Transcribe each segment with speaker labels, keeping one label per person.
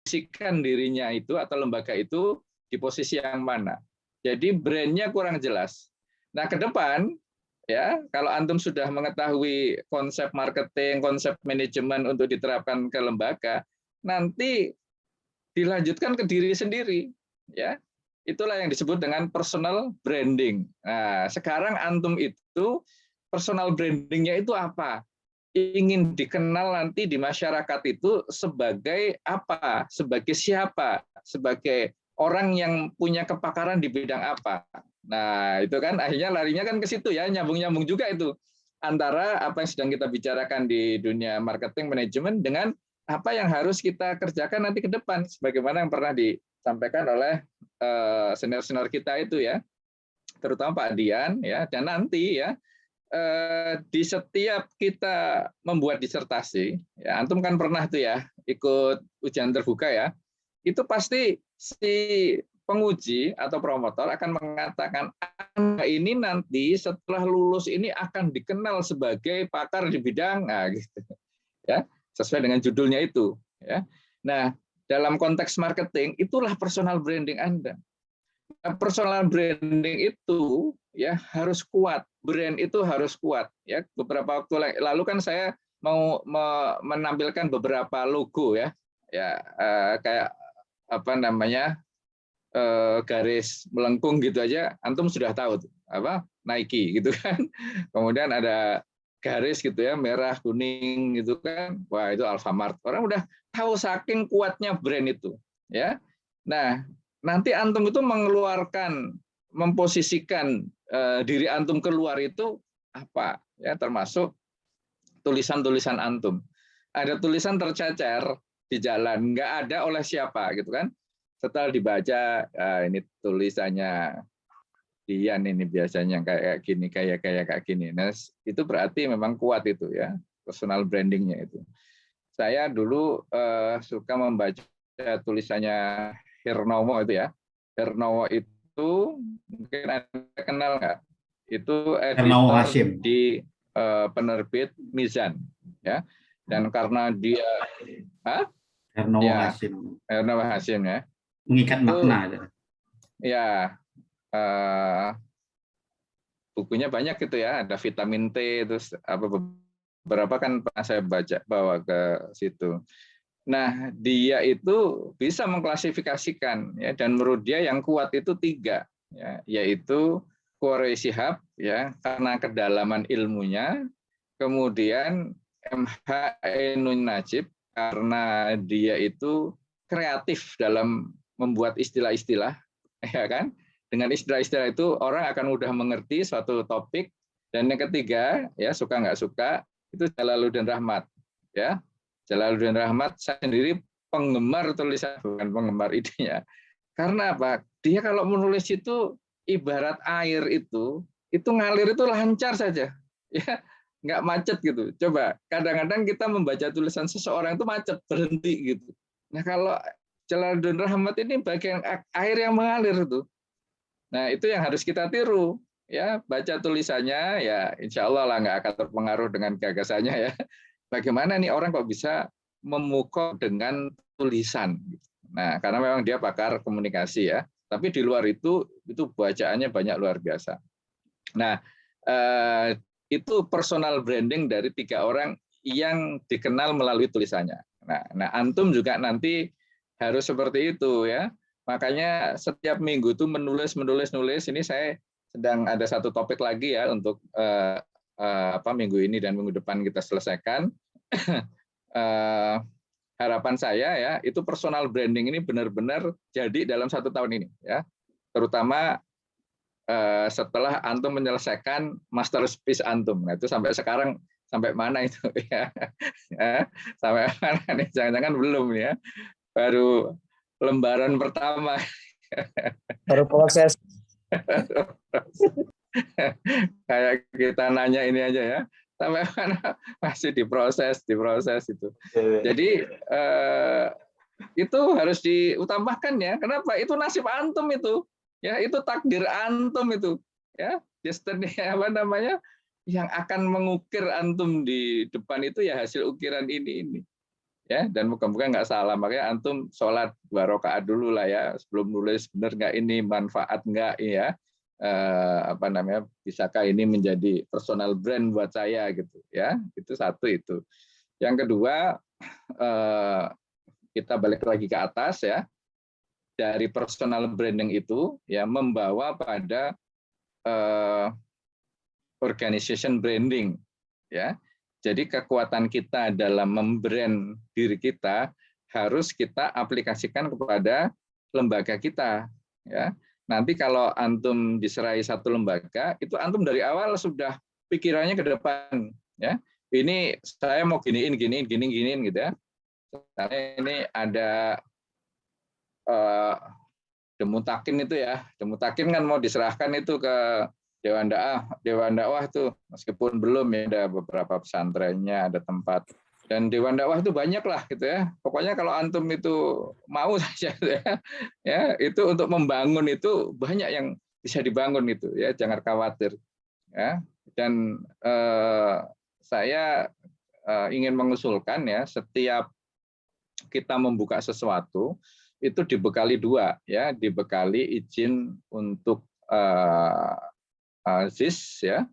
Speaker 1: memposisikan dirinya itu atau lembaga itu di posisi yang mana. Jadi brandnya kurang jelas. Nah, ke depan ya, kalau antum sudah mengetahui konsep marketing, konsep manajemen untuk diterapkan ke lembaga, nanti dilanjutkan ke diri sendiri, ya. Itulah yang disebut dengan personal branding. Nah, sekarang antum itu personal brandingnya itu apa? Ingin dikenal nanti di masyarakat itu sebagai apa? Sebagai siapa? Sebagai orang yang punya kepakaran di bidang apa? Nah, itu kan akhirnya larinya kan ke situ ya, nyambung-nyambung juga itu antara apa yang sedang kita bicarakan di dunia marketing manajemen dengan apa yang harus kita kerjakan nanti ke depan, sebagaimana yang pernah disampaikan oleh senior-senior kita itu ya, terutama Pak Dian ya, dan nanti ya di setiap kita membuat disertasi, ya antum kan pernah tuh ya ikut ujian terbuka ya, itu pasti si penguji atau promotor akan mengatakan Anda ini nanti setelah lulus ini akan dikenal sebagai pakar di bidang, nah gitu ya, sesuai dengan judulnya itu ya. Nah, dalam konteks marketing itulah personal branding Anda. Nah, personal branding itu ya harus kuat, brand itu harus kuat ya. Beberapa waktu lalu kan saya mau menampilkan beberapa logo ya, ya kayak apa namanya garis melengkung gitu aja, antum sudah tahu tuh, apa Nike gitu kan. Kemudian ada garis gitu ya, merah kuning gitu kan, wah itu Alfamart. Orang udah tahu saking kuatnya brand itu ya. Nah, nanti antum itu mengeluarkan, memposisikan diri antum keluar itu apa ya, termasuk tulisan-tulisan antum. Ada tulisan tercecer di jalan, nggak ada oleh siapa gitu kan. Setelah dibaca, ini tulisannya Dian ini biasanya kayak gini, kayak gini. Nah, itu berarti memang kuat itu ya, personal brandingnya itu. Saya dulu suka membaca tulisannya Hirnomo itu ya. Hirnomo itu mungkin Anda kenal nggak? Itu
Speaker 2: Hernawo
Speaker 1: editor
Speaker 2: Hasyim.
Speaker 1: di penerbit Mizan ya. Dan karena dia
Speaker 2: Hernawo
Speaker 1: ya,
Speaker 2: Hasyim.
Speaker 1: Hernawo Hasyim ya.
Speaker 2: Mengikat
Speaker 1: Itu
Speaker 2: makna.
Speaker 1: ya bukunya banyak gitu ya, ada vitamin T, terus apa beberapa kan pernah saya bawa ke situ. Nah, dia itu bisa mengklasifikasikan ya, dan menurut dia yang kuat itu 3 ya, yaitu Quraish Shihab ya karena kedalaman ilmunya, kemudian MH Ainun Najib karena dia itu kreatif dalam membuat istilah-istilah ya kan. Dengan istilah-istilah itu orang akan mudah mengerti suatu topik. Dan yang ketiga ya, suka nggak suka, itu Jalaluddin Rahmat ya. Jalaluddin Rahmat saya sendiri penggemar tulisan, bukan penggemar idenya. Karena apa? Dia kalau menulis itu ibarat air itu ngalir itu lancar saja. Ya, nggak macet gitu. Coba, kadang-kadang kita membaca tulisan seseorang itu macet, berhenti gitu. Nah, kalau Jalaluddin Rahmat ini bagian air yang mengalir tuh. Nah, itu yang harus kita tiru. Ya, baca tulisannya, ya insya Allah lah nggak akan terpengaruh dengan gagasannya ya. Bagaimana nih orang kok bisa memukau dengan tulisan? Nah, karena memang dia pakar komunikasi ya. Tapi di luar itu bacaannya banyak luar biasa. Nah, itu personal branding dari 3 orang yang dikenal melalui tulisannya. Nah, antum juga nanti harus seperti itu ya. Makanya setiap minggu itu menulis. Ini saya sedang ada satu topik lagi ya untuk minggu ini dan minggu depan kita selesaikan. Harapan saya ya itu personal branding ini benar-benar jadi dalam 1 tahun ini ya, terutama setelah antum menyelesaikan masterpiece antum. Nah itu sampai sekarang sampai mana itu ya, sampai mana nih, jangan-jangan belum ya, baru lembaran pertama.
Speaker 3: Baru proses.
Speaker 1: Kayak kita nanya ini aja ya, sampai mana masih diproses itu. Jadi itu harus diutamakan ya. Kenapa? Itu nasib antum itu. Ya, itu takdir antum itu. Ya, destiny apa namanya? Yang akan mengukir antum di depan itu ya hasil ukiran ini. ya, dan moga-moga nggak salah. Makanya antum sholat 2 rakaat dulu lah ya sebelum nulis, benar nggak ini, manfaat nggak ya, apa namanya, bisakah ini menjadi personal brand buat saya gitu ya. Itu satu itu. Yang kedua, kita balik lagi ke atas ya, dari personal branding itu ya membawa pada organization branding ya. Jadi kekuatan kita dalam membrand diri kita harus kita aplikasikan kepada lembaga kita ya. Nanti kalau antum diserahi satu lembaga, itu antum dari awal sudah pikirannya ke depan ya. Ini saya mau giniin gitu ya. Misalnya ini ada Demutakin itu ya. Demutakin kan mau diserahkan itu ke Dewan Dakwah tuh, meskipun belum ya, ada beberapa pesantrennya, ada tempat, dan Dewan Dakwah itu banyak lah gitu ya. Pokoknya kalau antum itu mau saja ya, itu untuk membangun itu banyak yang bisa dibangun itu ya, jangan khawatir ya. Dan saya ingin mengusulkan ya, setiap kita membuka sesuatu itu dibekali 2 ya, dibekali izin untuk ZIS ya,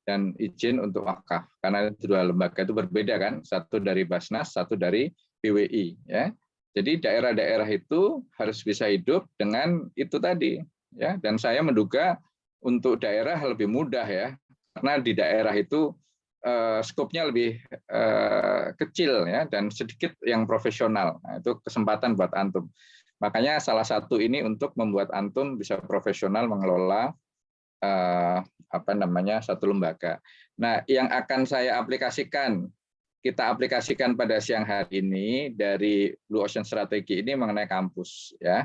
Speaker 1: dan izin untuk wakaf, karena 2 lembaga itu berbeda kan, satu dari Basnas, satu dari BWI ya. Jadi daerah-daerah itu harus bisa hidup dengan itu tadi ya, dan saya menduga untuk daerah lebih mudah ya, karena di daerah itu skopnya lebih kecil ya, dan sedikit yang profesional. Nah, itu kesempatan buat antum. Makanya salah satu ini untuk membuat antum bisa profesional mengelola apa namanya, satu lembaga. Nah, yang akan saya aplikasikan, kita aplikasikan pada siang hari ini dari Blue Ocean Strategi ini mengenai kampus ya.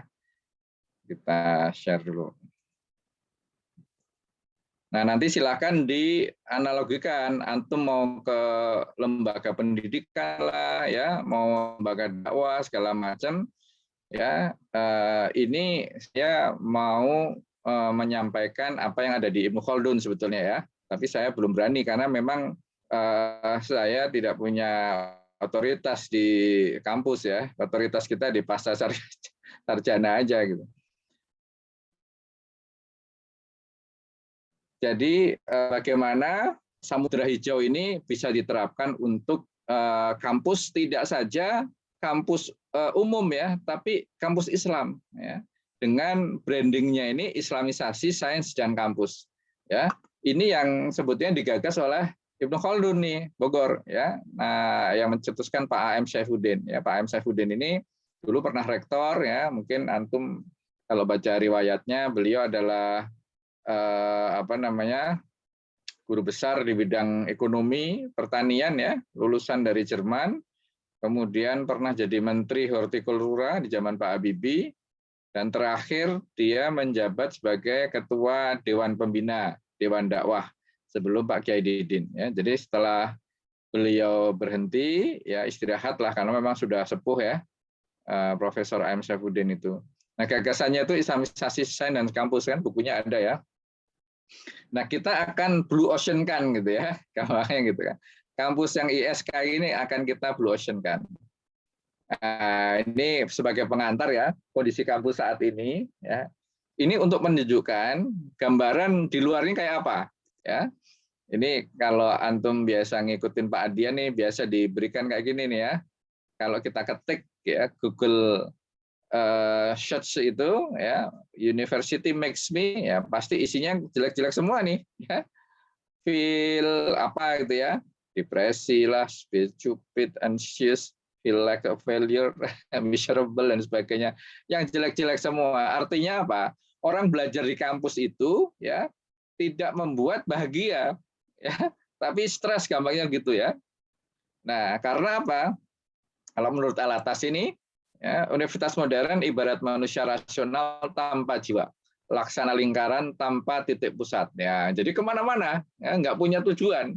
Speaker 1: Kita share dulu. Nah, nanti silakan dianalogikan, antum mau ke lembaga pendidikan lah ya, mau lembaga dakwah segala macam ya. Ini saya mau menyampaikan apa yang ada di Ibnu Khaldun sebetulnya ya, tapi saya belum berani karena memang saya tidak punya otoritas di kampus ya, otoritas kita di pasca sarjana aja gitu. Jadi bagaimana samudra hijau ini bisa diterapkan untuk kampus, tidak saja kampus umum ya, tapi kampus Islam ya. Dengan brandingnya ini Islamisasi sains dan kampus ya. Ini yang sebetulnya digagas oleh Ibnu Khaldun nih, Bogor ya. Nah, yang mencetuskan Pak A.M. Saifuddin ya. Pak A.M. Saifuddin ini dulu pernah rektor ya, mungkin antum kalau baca riwayatnya, beliau adalah apa namanya, guru besar di bidang ekonomi pertanian ya, lulusan dari Jerman, kemudian pernah jadi Menteri Hortikultura di zaman Pak Habibie, dan terakhir dia menjabat sebagai Ketua Dewan Pembina Dewan Dakwah sebelum Pak Kiai Didin ya. Jadi setelah beliau berhenti ya istirahatlah, karena memang sudah sepuh ya, Profesor A.M. Saifuddin itu. Nah, gagasannya itu Islamisasi sains dan kampus kan, bukunya ada ya. Nah, kita akan blue ocean kan gitu ya, kawannya gitu kan. Kampus yang ISK ini akan kita blue ocean kan. Ini sebagai pengantar ya, kondisi kampus saat ini ya. Ini untuk menunjukkan gambaran di luarnya kayak apa ya. Ini kalau antum biasa ngikutin Pak Adian nih, biasa diberikan kayak gini nih ya. Kalau kita ketik ya Google Search itu ya, University Makes Me ya, pasti isinya jelek-jelek semua nih ya. Feel apa gitu ya, depresi lah, stupid, anxious, feel like a failure, miserable dan sebagainya, yang jelek-jelek semua. Artinya apa? Orang belajar di kampus itu ya tidak membuat bahagia ya, tapi stres gampangnya gitu ya. Nah, karena apa? Kalau menurut Al-Atas ini ya, universitas modern ibarat manusia rasional tanpa jiwa, laksana lingkaran tanpa titik pusat ya. Jadi kemana-mana ya, nggak punya tujuan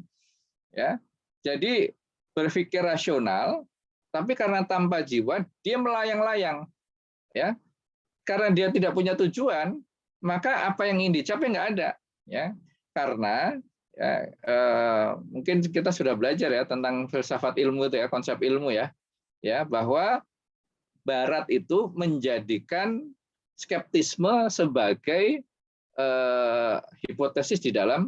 Speaker 1: ya. Jadi berpikir rasional, tapi karena tanpa jiwa dia melayang-layang ya. Karena dia tidak punya tujuan, maka apa yang ingin dicapai nggak ada ya. Karena ya, mungkin kita sudah belajar ya tentang filsafat ilmu itu ya, konsep ilmu ya. ya bahwa Barat itu menjadikan skeptisme sebagai hipotesis di dalam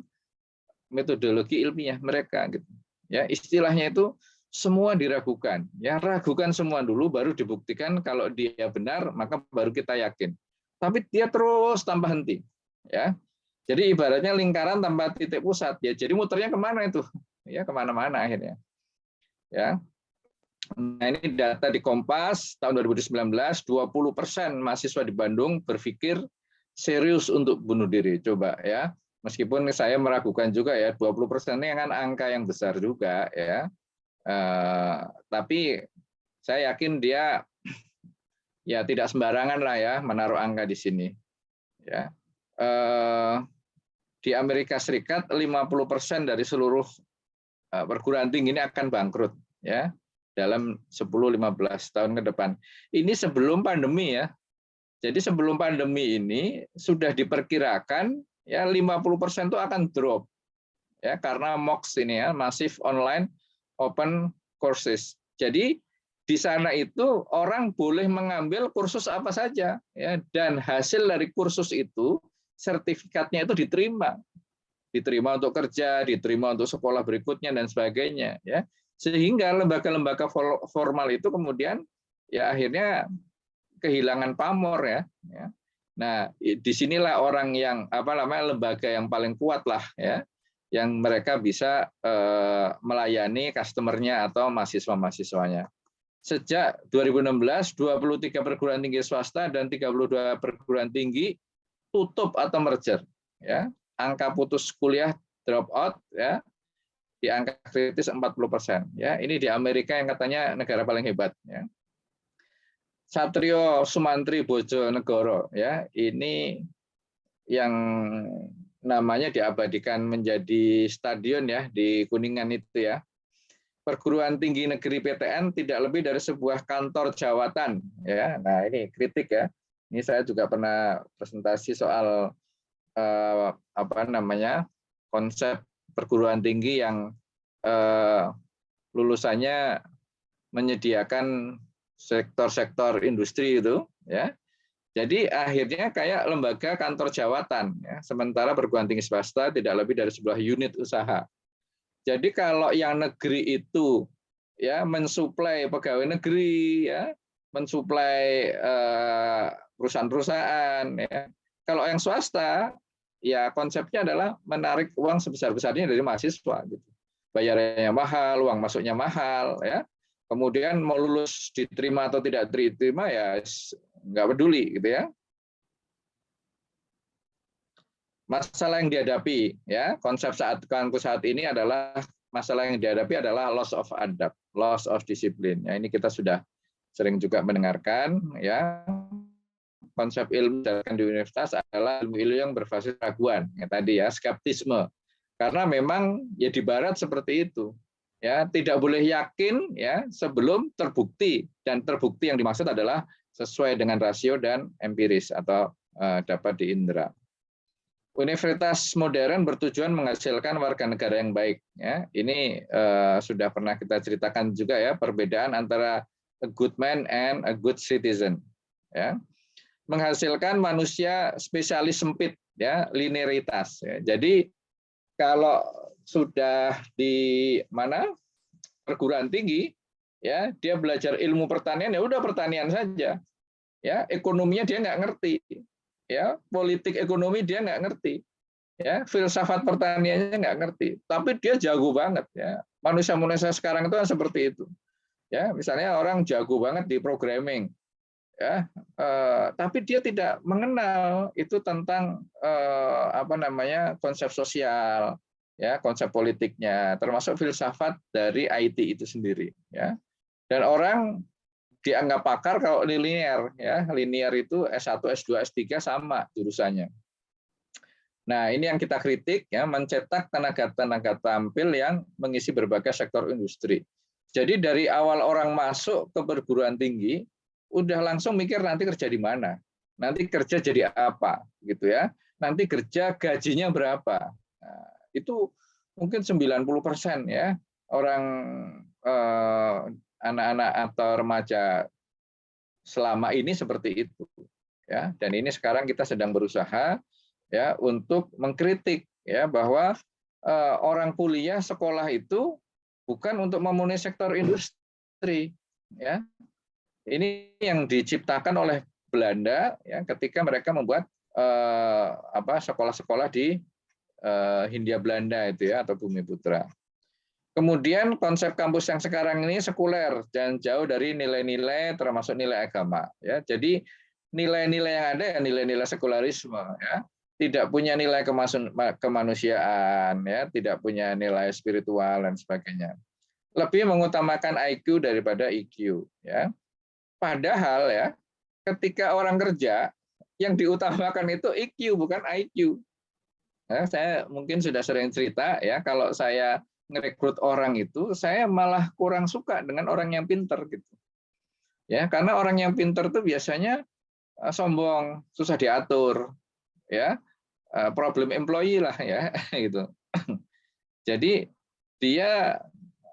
Speaker 1: metodologi ilmiah mereka, gitu. Ya, istilahnya itu semua diragukan. Ya, ragukan semua dulu, baru dibuktikan. Kalau dia benar, maka baru kita yakin. Tapi dia terus tanpa henti. Ya, jadi ibaratnya lingkaran tanpa titik pusat. Ya, jadi muternya kemana itu? Ya, kemana-mana akhirnya. Ya. Nah, ini data di Kompas tahun 2019, 20% mahasiswa di Bandung berpikir serius untuk bunuh diri. Coba ya, meskipun saya meragukan juga ya, 20% ini kan angka yang besar juga ya. Tapi saya yakin dia ya tidak sembarangan lah ya menaruh angka di sini. Ya. Di Amerika Serikat 50% dari seluruh perguruan tinggi ini akan bangkrut ya dalam 10-15 tahun ke depan. Ini sebelum pandemi ya. Jadi sebelum pandemi ini sudah diperkirakan ya 50% itu akan drop. Ya, karena MOOC ini ya, Massive Online Open Courses. Jadi di sana itu orang boleh mengambil kursus apa saja ya, dan hasil dari kursus itu sertifikatnya itu diterima. Diterima untuk kerja, diterima untuk sekolah berikutnya dan sebagainya ya. Sehingga lembaga-lembaga formal itu kemudian ya akhirnya kehilangan pamor ya. Nah, disinilah orang yang lembaga yang paling kuat lah ya, yang mereka bisa melayani customer-nya atau mahasiswa-mahasiswanya. Sejak 2016, 23 perguruan tinggi swasta dan 32 perguruan tinggi tutup atau merger ya. Angka putus kuliah drop out ya di angka kritis 40%. Ya, ini di Amerika yang katanya negara paling hebat. Ya. Satrio Sumantri Bojonegoro, ya, ini yang namanya diabadikan menjadi stadion ya di Kuningan itu ya. Perguruan tinggi negeri PTN tidak lebih dari sebuah kantor jawatan. Ya, nah ini kritik ya. Ini saya juga pernah presentasi soal konsep perguruan tinggi yang lulusannya menyediakan sektor-sektor industri itu ya. Jadi akhirnya kayak lembaga kantor jawatan ya. Sementara perguruan tinggi swasta tidak lebih dari sebuah unit usaha. Jadi kalau yang negeri itu ya mensuplai pegawai negeri ya, mensuplai perusahaan-perusahaan ya. Kalau yang swasta ya konsepnya adalah menarik uang sebesar-besarnya dari mahasiswa gitu. Bayarannya mahal, uang masuknya mahal ya. Kemudian mau lulus diterima atau tidak diterima ya nggak peduli gitu ya. Masalah yang dihadapi ya, konsep kampus saat ini adalah masalah yang dihadapi adalah loss of adab, loss of discipline. Ya, ini kita sudah sering juga mendengarkan ya. Konsep ilmu di universitas adalah ilmu yang berbasis keraguan, ya tadi ya, skeptisme. Karena memang ya di barat seperti itu. Ya, tidak boleh yakin ya sebelum terbukti, dan terbukti yang dimaksud adalah sesuai dengan rasio dan empiris atau dapat diindra. Universitas modern bertujuan menghasilkan warga negara yang baik. Ya, ini sudah pernah kita ceritakan juga ya, perbedaan antara a good man and a good citizen. Ya, menghasilkan manusia spesialis sempit, ya, linearitas. Ya. Jadi kalau sudah di mana perguruan tinggi, ya dia belajar ilmu pertanian, ya udah pertanian saja. Ya, ekonominya dia nggak ngerti, ya politik ekonomi dia nggak ngerti, ya filsafat pertaniannya nggak ngerti, tapi dia jago banget. Ya, manusia-manusia sekarang itu kan seperti itu. Ya, misalnya orang jago banget di programming. Ya, tapi dia tidak mengenal itu tentang konsep sosial, ya konsep politiknya, termasuk filsafat dari IT itu sendiri, ya. Dan orang dianggap pakar kalau linear, ya linear itu S1, S2, S3 sama jurusannya. Nah ini yang kita kritik ya, mencetak tenaga-tenaga tampil yang mengisi berbagai sektor industri. Jadi dari awal orang masuk ke perguruan tinggi udah langsung mikir nanti kerja di mana, nanti kerja jadi apa, gitu ya. Nanti kerja gajinya berapa. Nah, itu mungkin 90% ya orang anak-anak atau remaja selama ini seperti itu, ya. Dan ini sekarang kita sedang berusaha ya untuk mengkritik ya bahwa orang kuliah sekolah itu bukan untuk memenuhi sektor industri, ya. Ini yang diciptakan oleh Belanda ya ketika mereka membuat sekolah-sekolah di Hindia Belanda itu ya atau Bumi Putra. Kemudian konsep kampus yang sekarang ini sekuler dan jauh dari nilai-nilai termasuk nilai agama ya. Jadi nilai-nilai yang ada ya nilai-nilai sekularisme ya. Tidak punya nilai kemanusiaan ya, tidak punya nilai spiritual dan sebagainya. Lebih mengutamakan IQ daripada EQ ya. Padahal ya ketika orang kerja yang diutamakan itu EQ bukan IQ. Ya, saya mungkin sudah sering cerita ya kalau saya ngerekrut orang itu saya malah kurang suka dengan orang yang pinter gitu. Ya, karena orang yang pinter itu biasanya sombong, susah diatur, ya, problem employee lah ya, gitu. Jadi dia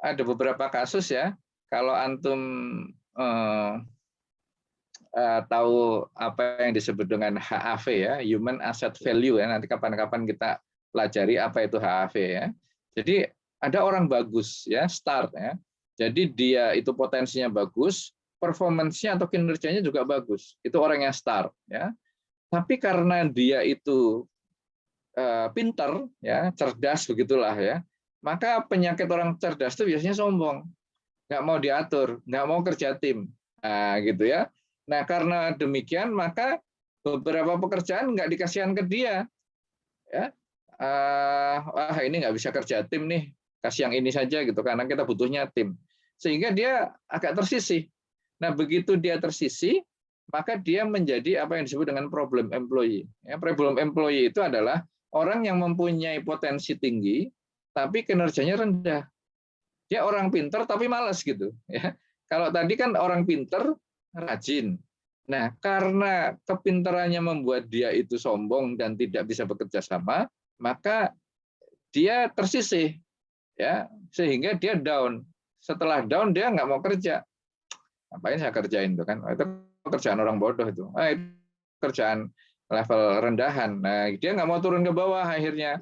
Speaker 1: ada beberapa kasus ya, kalau antum tahu apa yang disebut dengan HAV ya, Human Asset Value ya, nanti kapan-kapan kita pelajari apa itu HAV ya. Jadi ada orang bagus ya, start ya. Jadi dia itu potensinya bagus, performance-nya atau kinerjanya juga bagus. Itu orang yang start ya. Tapi karena dia itu pinter ya, cerdas begitulah ya. Maka penyakit orang cerdas itu biasanya sombong. Nggak mau diatur, nggak mau kerja tim. Nah, gitu ya. Nah, karena demikian maka beberapa pekerjaan nggak dikasihkan ke dia. Ya. Wah, ini nggak bisa kerja tim nih. Kasih yang ini saja gitu karena kita butuhnya tim, sehingga dia agak tersisih. Nah begitu dia tersisih maka dia menjadi apa yang disebut dengan problem employee. Ya, problem employee itu adalah orang yang mempunyai potensi tinggi tapi kinerjanya rendah. Dia orang pinter tapi malas gitu. Ya, kalau tadi kan orang pinter rajin. Nah karena kepintarannya membuat dia itu sombong dan tidak bisa bekerja sama, maka dia tersisih. Ya, sehingga dia down. Setelah down dia nggak mau kerja. Ngapain saya kerjain itu kan? Itu kerjaan orang bodoh itu. Itu kerjaan level rendahan. Nah, dia nggak mau turun ke bawah akhirnya.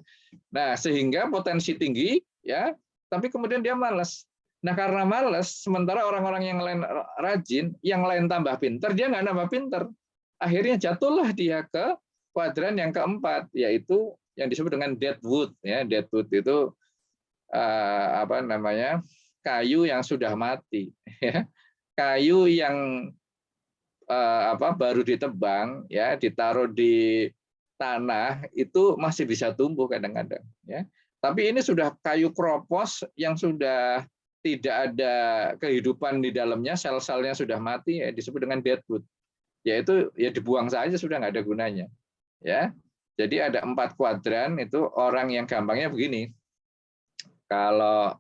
Speaker 1: Nah, sehingga potensi tinggi ya, tapi kemudian dia malas. Nah, karena malas, sementara orang-orang yang lain rajin, yang lain tambah pinter, dia nggak nambah pinter. Akhirnya jatuhlah dia ke kuadran yang keempat, yaitu yang disebut dengan deadwood. Ya, deadwood itu kayu yang sudah mati, ya. Kayu yang baru ditebang, ya, ditaruh di tanah itu masih bisa tumbuh kadang-kadang, ya. Tapi ini sudah kayu kropos yang sudah tidak ada kehidupan di dalamnya, sel-selnya sudah mati, ya, disebut dengan deadwood. Yaitu ya dibuang saja sudah nggak ada gunanya, ya. Jadi ada 4 kuadran itu orang yang gampangnya begini. Kalau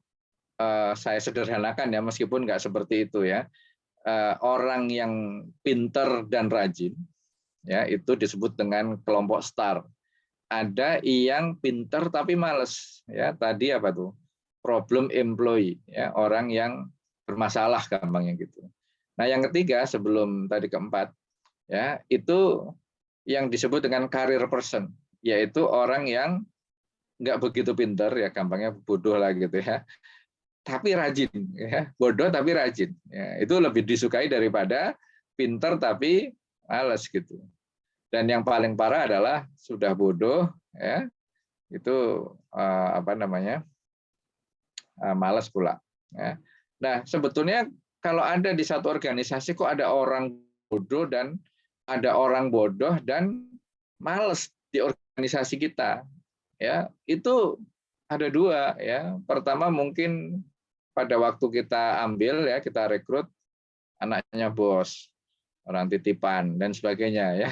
Speaker 1: saya sederhanakan ya, meskipun nggak seperti itu ya, orang yang pinter dan rajin, ya itu disebut dengan kelompok star. Ada yang pinter tapi males, ya tadi apa tuh? Problem employee, ya orang yang bermasalah gampangnya gitu. Nah yang ketiga sebelum tadi keempat, ya itu yang disebut dengan career person, yaitu orang yang nggak begitu pinter ya gampangnya bodoh lah gitu ya, tapi rajin ya, bodoh tapi rajin ya, itu lebih disukai daripada pinter tapi malas gitu. Dan yang paling parah adalah sudah bodoh ya itu malas pula ya. Nah sebetulnya kalau ada di satu organisasi kok ada orang bodoh dan malas di organisasi kita. Ya, itu ada 2 ya. Pertama mungkin pada waktu kita ambil ya, kita rekrut anaknya bos, orang titipan dan sebagainya ya.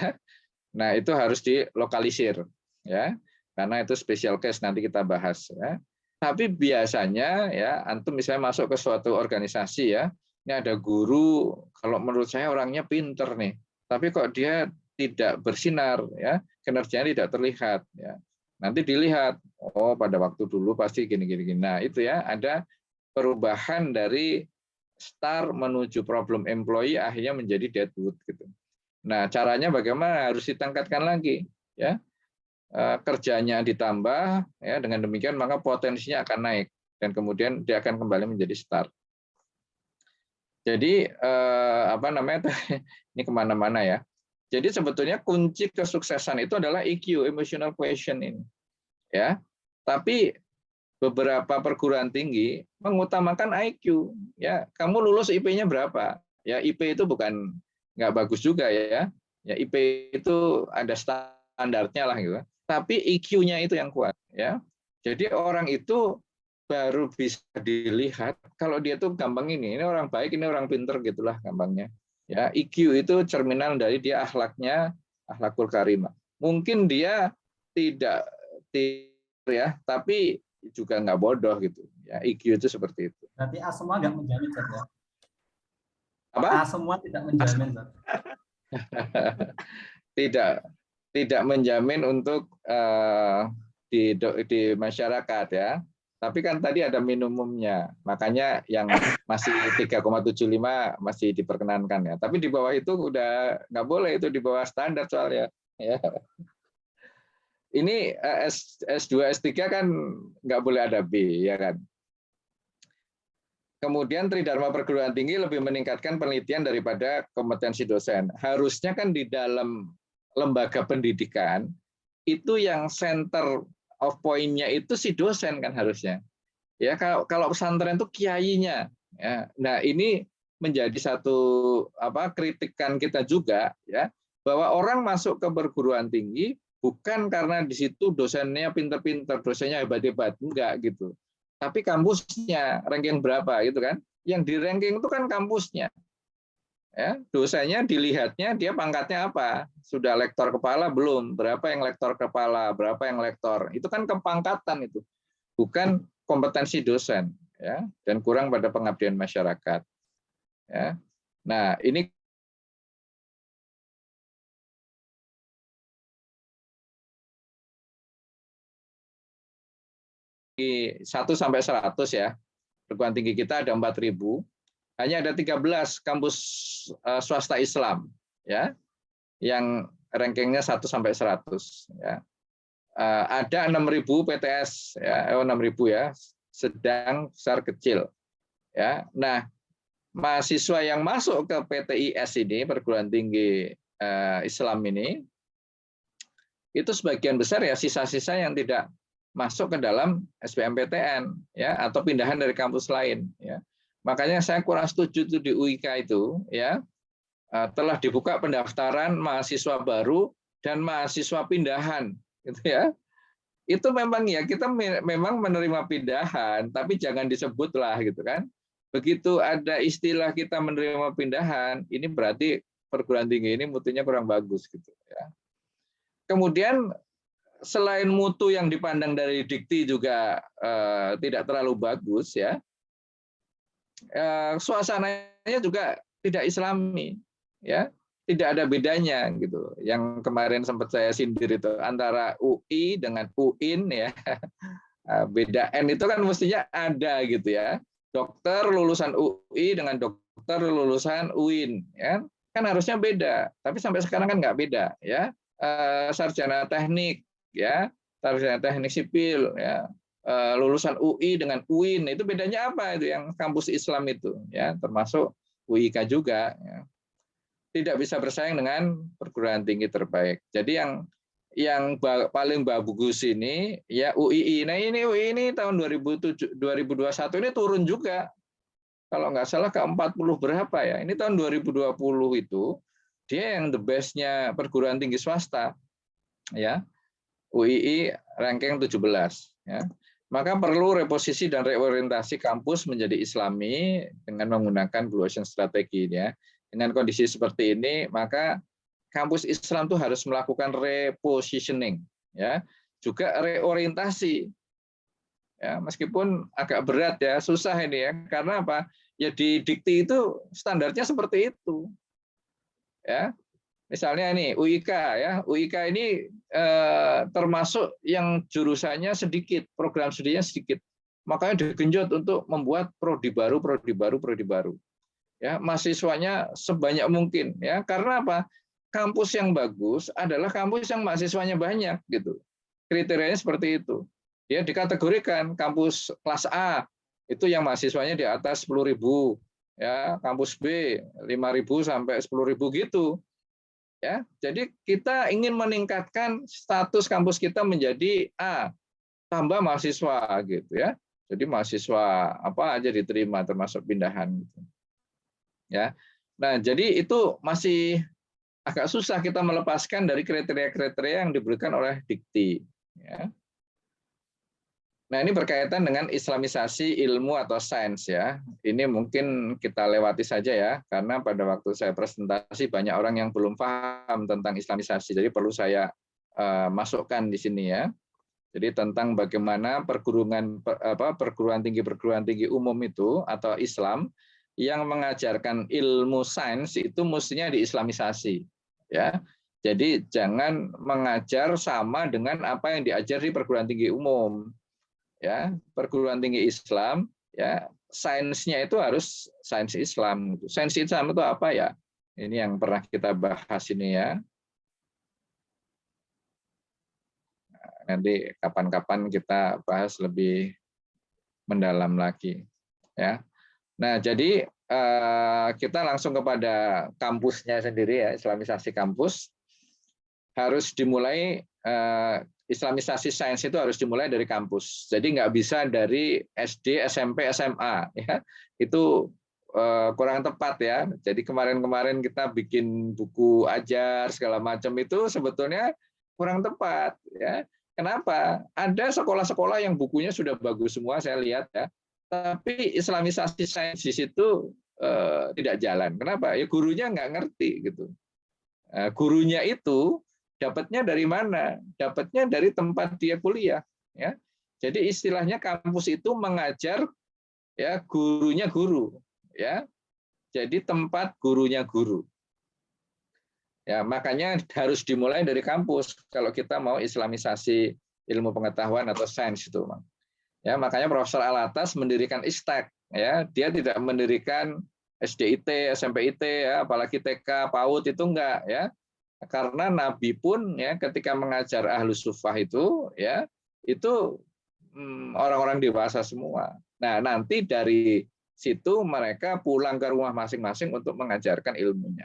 Speaker 1: Nah, itu harus dilokalisir ya. Karena itu special case nanti kita bahas ya. Tapi biasanya ya antum misalnya masuk ke suatu organisasi ya, ini ada guru kalau menurut saya orangnya pinter nih, tapi kok dia tidak bersinar ya, kinerjanya tidak terlihat ya. Nanti dilihat, oh pada waktu dulu pasti gini. Nah itu ya ada perubahan dari star menuju problem employee akhirnya menjadi deadwood gitu. Nah, caranya bagaimana? Harus ditingkatkan lagi, ya. Kerjanya ditambah, ya. Dengan demikian maka potensinya akan naik dan kemudian dia akan kembali menjadi star. Jadi apa namanya? Ini kemana-mana ya. Jadi sebetulnya kunci kesuksesan itu adalah EQ, emotional quotient ini, ya. Tapi beberapa perguruan tinggi mengutamakan IQ, ya. Kamu lulus IP-nya berapa? Ya, IP itu bukan nggak bagus juga ya. Ya, IP itu ada standarnya lah gitu. Tapi EQ-nya itu yang kuat, ya. Jadi orang itu baru bisa dilihat kalau dia tuh gampang ini orang baik, ini orang pinter gitulah gampangnya. Ya, EQ itu cerminan dari dia akhlaknya, akhlakul karimah. Mungkin dia tidak ya, tapi juga nggak bodoh gitu. Ya, EQ itu seperti itu.
Speaker 4: Berarti A semua nggak menjamin, Zat, ya?
Speaker 1: Apa?
Speaker 4: A semua tidak menjamin, Zat.
Speaker 1: tidak menjamin untuk di masyarakat ya. Tapi kan tadi ada minimumnya, makanya yang masih 3,75 masih diperkenankan ya. Tapi di bawah itu udah nggak boleh, itu di bawah standar soalnya. Ya. Ini S2, S3 kan nggak boleh ada B, ya kan. Kemudian Tridharma Perguruan Tinggi lebih meningkatkan penelitian daripada kompetensi dosen. Harusnya kan di dalam lembaga pendidikan, itu yang center of point-nya itu si dosen kan harusnya. Ya, kalau pesantren itu kiainya. Ya. Nah, ini menjadi satu kritikan kita juga ya, bahwa orang masuk ke perguruan tinggi bukan karena di situ dosennya pinter-pinter, dosennya hebat-hebat, enggak gitu. Tapi kampusnya ranking berapa gitu kan? Yang di ranking itu kan kampusnya. Ya, dosennya dilihatnya dia pangkatnya apa? Sudah lektor kepala belum? Berapa yang lektor kepala? Berapa yang lektor? Itu kan kepangkatan itu. Bukan kompetensi dosen ya, dan kurang pada pengabdian masyarakat. Ya. Nah, ini di 1 sampai 100 ya. Perguruan tinggi kita ada 4.000. Hanya ada 13 kampus swasta Islam ya, yang rankingnya 1 sampai 100 ya. Ada 6.000 PTS ya, 6.000 ya, sedang, besar, kecil ya. Nah, mahasiswa yang masuk ke PTIS ini, perguruan tinggi Islam ini, itu sebagian besar ya sisa-sisa yang tidak masuk ke dalam SBMPTN ya, atau pindahan dari kampus lain ya. Makanya saya kurang setuju tuh di UIK itu ya, telah dibuka pendaftaran mahasiswa baru dan mahasiswa pindahan gitu ya. Itu memang ya kita memang menerima pindahan, tapi jangan disebutlah gitu kan. Begitu ada istilah kita menerima pindahan, ini berarti perguruan tinggi ini mutunya kurang bagus gitu ya. Kemudian selain mutu yang dipandang dari dikti juga tidak terlalu bagus ya, suasananya juga tidak Islami ya, tidak ada bedanya gitu. Yang kemarin sempat saya sindir itu antara UI dengan UIN ya, beda N itu kan mestinya ada gitu ya. Dokter lulusan UI dengan dokter lulusan UIN ya, kan harusnya beda, tapi sampai sekarang kan nggak beda ya. Sarjana teknik ya, sarjana teknik sipil ya, lulusan UI dengan UIN itu bedanya apa itu yang kampus Islam itu ya, termasuk UIK juga ya. Tidak bisa bersaing dengan perguruan tinggi terbaik. Jadi yang paling bagus ini ya UII. Nah, ini UI ini tahun 2021 ini turun juga. Kalau nggak salah ke 40 berapa ya. Ini tahun 2020 itu dia yang the best-nya perguruan tinggi swasta ya. UII ranking 17 ya. Maka perlu reposisi dan reorientasi kampus menjadi Islami dengan menggunakan Blue Ocean strategi ya. Dengan kondisi seperti ini, maka kampus Islam itu harus melakukan repositioning ya, juga reorientasi. Ya, meskipun agak berat ya, susah ini ya. Karena apa? Ya di dikti itu standarnya seperti itu. Ya. Misalnya ini UIK ya, UIK ini termasuk yang jurusannya sedikit, program studinya sedikit. Makanya digenjot untuk membuat prodi baru. ya mahasiswanya sebanyak mungkin, ya karena apa? Kampus yang bagus adalah kampus yang mahasiswanya banyak gitu. Kriterianya seperti itu. Ya dikategorikan kampus kelas A itu yang mahasiswanya di atas 10.000, ya kampus B 5.000 sampai 10.000 gitu. Ya, jadi kita ingin meningkatkan status kampus kita menjadi A, tambah mahasiswa gitu ya. Jadi mahasiswa apa aja diterima termasuk pindahan gitu. Ya. Nah, jadi itu masih agak susah kita melepaskan dari kriteria-kriteria yang diberikan oleh Dikti, ya. Nah, ini berkaitan dengan islamisasi ilmu atau sains ya. Ini mungkin kita lewati saja ya, karena pada waktu saya presentasi banyak orang yang belum paham tentang islamisasi. Jadi perlu saya masukkan di sini ya. Jadi tentang bagaimana perguruan tinggi umum itu atau Islam yang mengajarkan ilmu sains itu mestinya diislamisasi ya. Jadi jangan mengajar sama dengan apa yang diajar di perguruan tinggi umum. Ya, perguruan tinggi Islam, ya sainsnya itu harus sains Islam. Sains Islam itu apa ya? Ini yang pernah kita bahas ini ya. Nanti kapan-kapan kita bahas lebih mendalam lagi, ya. Nah, jadi kita langsung kepada kampusnya sendiri ya, islamisasi kampus harus dimulai. Islamisasi sains itu harus dimulai dari kampus. Jadi nggak bisa dari SD, SMP, SMA. Ya. Itu kurang tepat ya. Jadi kemarin-kemarin kita bikin buku ajar segala macam itu sebetulnya kurang tepat. Ya. Kenapa? Ada sekolah-sekolah yang bukunya sudah bagus semua saya lihat ya. Tapi islamisasi sains di situ tidak jalan. Kenapa? Ya gurunya nggak ngerti gitu. Gurunya itu dapatnya dari mana? Dapatnya dari tempat dia kuliah. Ya. Jadi istilahnya kampus itu mengajar, ya gurunya guru. Ya. Jadi tempat gurunya guru. Ya, makanya harus dimulai dari kampus kalau kita mau islamisasi ilmu pengetahuan atau sains itu. Ya, makanya Profesor Alatas mendirikan ISTEK. Ya. Dia tidak mendirikan SDIT, SMPIT, ya, apalagi TK, PAUD itu enggak. Ya. Karena Nabi pun ya ketika mengajar Ahlus Suffah itu ya itu orang-orang dewasa semua. Nah, nanti dari situ mereka pulang ke rumah masing-masing untuk mengajarkan ilmunya.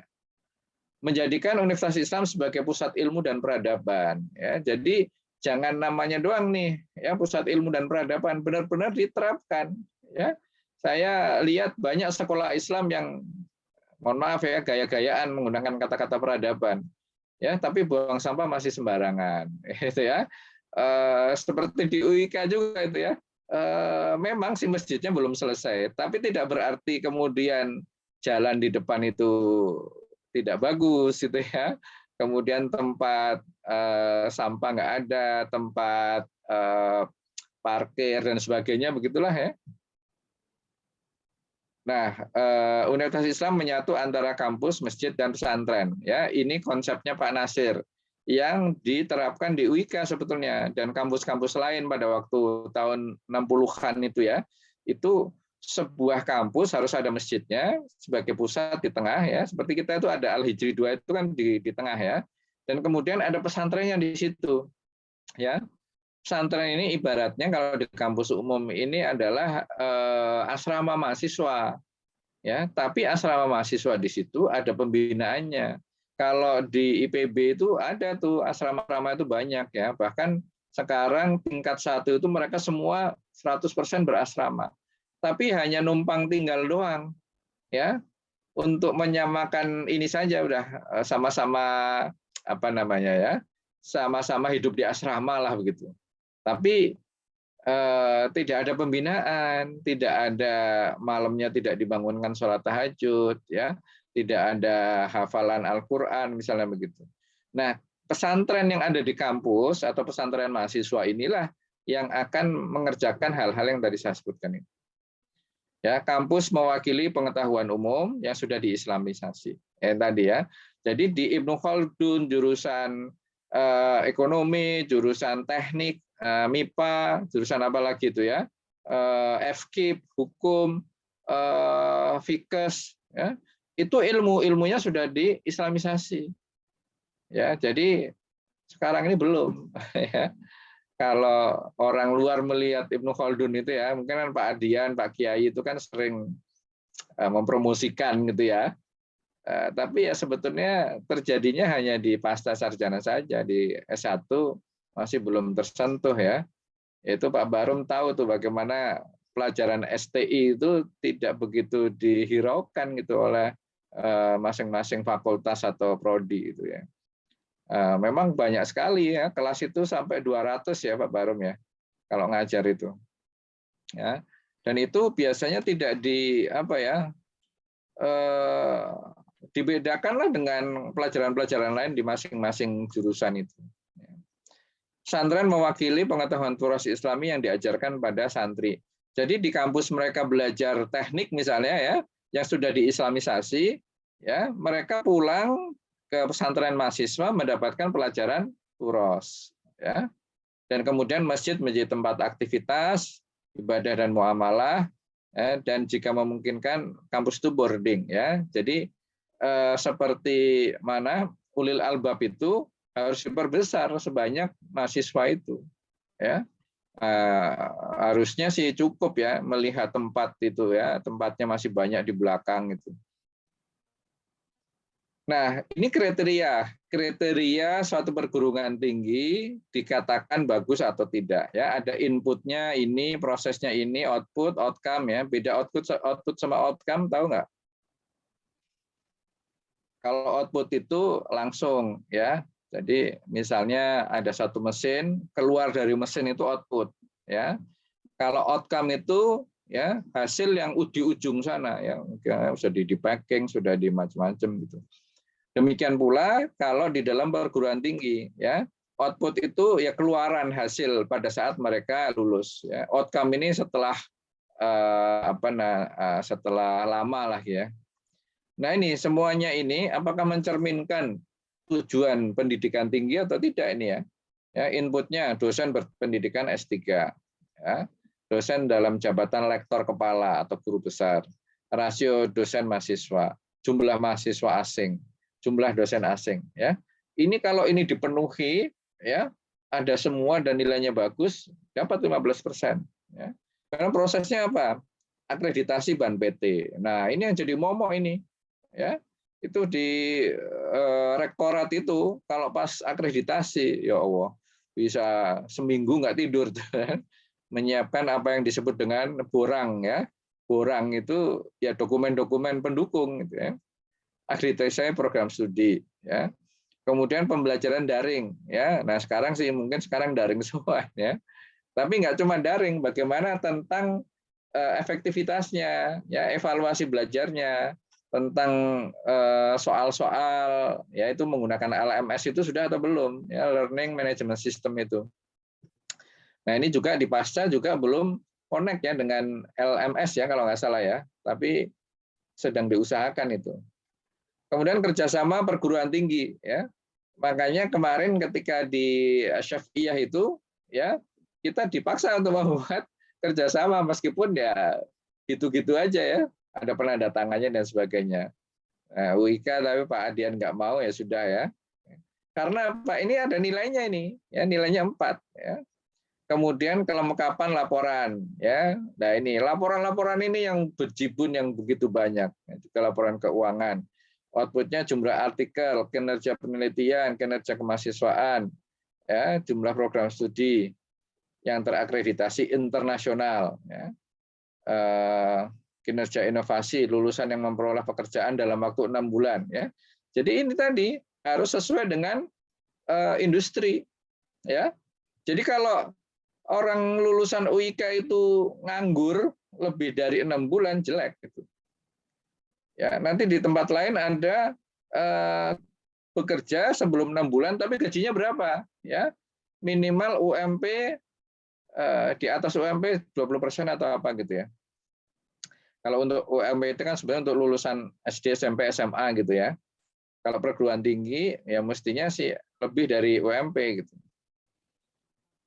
Speaker 1: Menjadikan Universitas Islam sebagai pusat ilmu dan peradaban ya. Jadi jangan namanya doang nih ya pusat ilmu dan peradaban, benar-benar diterapkan ya. Saya lihat banyak sekolah Islam yang mohon maaf ya gaya-gayaan menggunakan kata-kata peradaban. Ya, tapi buang sampah masih sembarangan, itu ya. Seperti di UIK juga itu ya. Memang si masjidnya belum selesai, tapi tidak berarti kemudian jalan di depan itu tidak bagus, itu ya. Kemudian tempat sampah nggak ada, tempat parkir dan sebagainya, begitulah ya. Nah, Universitas Islam menyatu antara kampus, masjid, dan pesantren. Ya, ini konsepnya Pak Nasir yang diterapkan di UIK sebetulnya dan kampus-kampus lain pada waktu tahun 60-an itu ya. Itu sebuah kampus harus ada masjidnya sebagai pusat di tengah ya. Seperti kita itu ada Al-Hijri 2 itu kan di tengah ya. Dan kemudian ada pesantrennya di situ. Ya. Pesantren ini ibaratnya kalau di kampus umum ini adalah asrama mahasiswa, ya. Tapi asrama mahasiswa di situ ada pembinaannya. Kalau di IPB itu ada tuh asrama-asrama itu banyak ya. Bahkan sekarang tingkat 1 itu mereka semua 100% berasrama. Tapi hanya numpang tinggal doang, ya. Untuk menyamakan ini saja udah sama-sama apa namanya ya, sama-sama hidup di asrama lah begitu. Tapi tidak ada pembinaan, tidak ada malamnya tidak dibangunkan sholat tahajud, ya, tidak ada hafalan Al-Quran misalnya begitu. Nah, pesantren yang ada di kampus atau pesantren mahasiswa inilah yang akan mengerjakan hal-hal yang tadi saya sebutkan ini. Ya, kampus mewakili pengetahuan umum yang sudah diislamisasi. Tadi ya. Jadi di Ibnu Khaldun jurusan ekonomi, jurusan teknik, MIPA, jurusan apa lagi itu ya, FKIP, hukum, Fikes, ya, itu ilmunya sudah diislamisasi. Ya, jadi sekarang ini belum. Ya. Kalau orang luar melihat Ibnu Khaldun itu ya, mungkin kan Pak Adian, Pak Kiai itu kan sering mempromosikan gitu ya. Tapi ya sebetulnya terjadinya hanya di pasca sarjana saja, di S1 masih belum tersentuh ya. Itu Pak Barum tahu tuh bagaimana pelajaran STI itu tidak begitu dihiraukan gitu oleh masing-masing fakultas atau prodi itu ya. Memang banyak sekali ya, kelas itu sampai 200 ya Pak Barum ya, kalau ngajar itu. Ya. Dan itu biasanya tidak dibedakanlah dengan pelajaran-pelajaran lain di masing-masing jurusan itu. Pesantren mewakili pengetahuan turas Islami yang diajarkan pada santri. Jadi di kampus mereka belajar teknik misalnya ya, yang sudah diislamisasi, ya mereka pulang ke pesantren mahasiswa mendapatkan pelajaran turas, ya. Dan kemudian masjid menjadi tempat aktivitas, ibadah dan muamalah, ya, dan jika memungkinkan kampus itu boarding, ya. Jadi seperti mana ulil albab itu harus diperbesar sebanyak mahasiswa itu, ya. Harusnya sih cukup ya melihat tempat itu ya, tempatnya masih banyak di belakang itu. Nah, ini kriteria suatu perguruan tinggi dikatakan bagus atau tidak ya. Ada inputnya ini, prosesnya ini, output, outcome ya. Beda output sama outcome tahu nggak? Kalau output itu langsung ya. Jadi misalnya ada satu mesin, keluar dari mesin itu output ya. Kalau outcome itu ya hasil yang di ujung sana yang sudah di packing, sudah di macam-macam gitu. Demikian pula kalau di dalam perguruan tinggi ya, output itu ya keluaran hasil pada saat mereka lulus ya. Outcome ini setelah setelah lama lah ya. Nah, ini semuanya ini apakah mencerminkan tujuan pendidikan tinggi atau tidak ini ya? Ya, inputnya dosen berpendidikan S3 ya. Dosen dalam jabatan lektor kepala atau guru besar. Rasio dosen mahasiswa, jumlah mahasiswa asing, jumlah dosen asing ya. Ini kalau ini dipenuhi ya, ada semua dan nilainya bagus, dapat 15% ya. Karena prosesnya apa? Akreditasi BAN PT. Nah, ini yang jadi momok ini ya. Itu di rektorat itu kalau pas akreditasi ya Allah bisa seminggu nggak tidur menyiapkan apa yang disebut dengan borang ya. Borang itu ya dokumen-dokumen pendukung gitu ya. Akreditasi program studi ya. Kemudian pembelajaran daring ya. Nah, sekarang sih mungkin sekarang daring semua ya. Tapi nggak cuma daring, bagaimana tentang efektivitasnya ya, evaluasi belajarnya, tentang soal-soal ya itu menggunakan LMS itu sudah atau belum ya, learning management system itu. Nah, ini juga di pasca juga belum connect ya dengan LMS ya kalau nggak salah ya, tapi sedang diusahakan itu. Kemudian kerjasama perguruan tinggi ya, makanya kemarin ketika di Syafiyah itu ya kita dipaksa untuk membuat kerjasama meskipun ya gitu-gitu aja ya, ada penandatangannya dan sebagainya. Nah, UIK tapi Pak Adian nggak mau ya sudah ya, karena Pak ini ada nilainya ini ya, nilainya 4 ya. Kemudian kelengkapan laporan ya. Nah, ini laporan-laporan ini yang berjibun yang begitu banyak. Juga laporan keuangan. Outputnya jumlah artikel, kinerja penelitian, kinerja kemahasiswaan, ya, jumlah program studi yang terakreditasi internasional, ya. Kinerja inovasi, lulusan yang memperoleh pekerjaan dalam waktu 6 bulan. Ya. Jadi ini tadi harus sesuai dengan industri. Ya. Jadi kalau orang lulusan UIK itu nganggur lebih dari 6 bulan jelek gitu. Ya, nanti di tempat lain Anda bekerja sebelum 6 bulan tapi gajinya berapa? Ya. Minimal UMP di atas UMP 20% atau apa gitu ya. Kalau untuk UMP itu kan sebenarnya untuk lulusan SD, SMP, SMA gitu ya. Kalau perguruan tinggi ya mestinya sih lebih dari UMP gitu.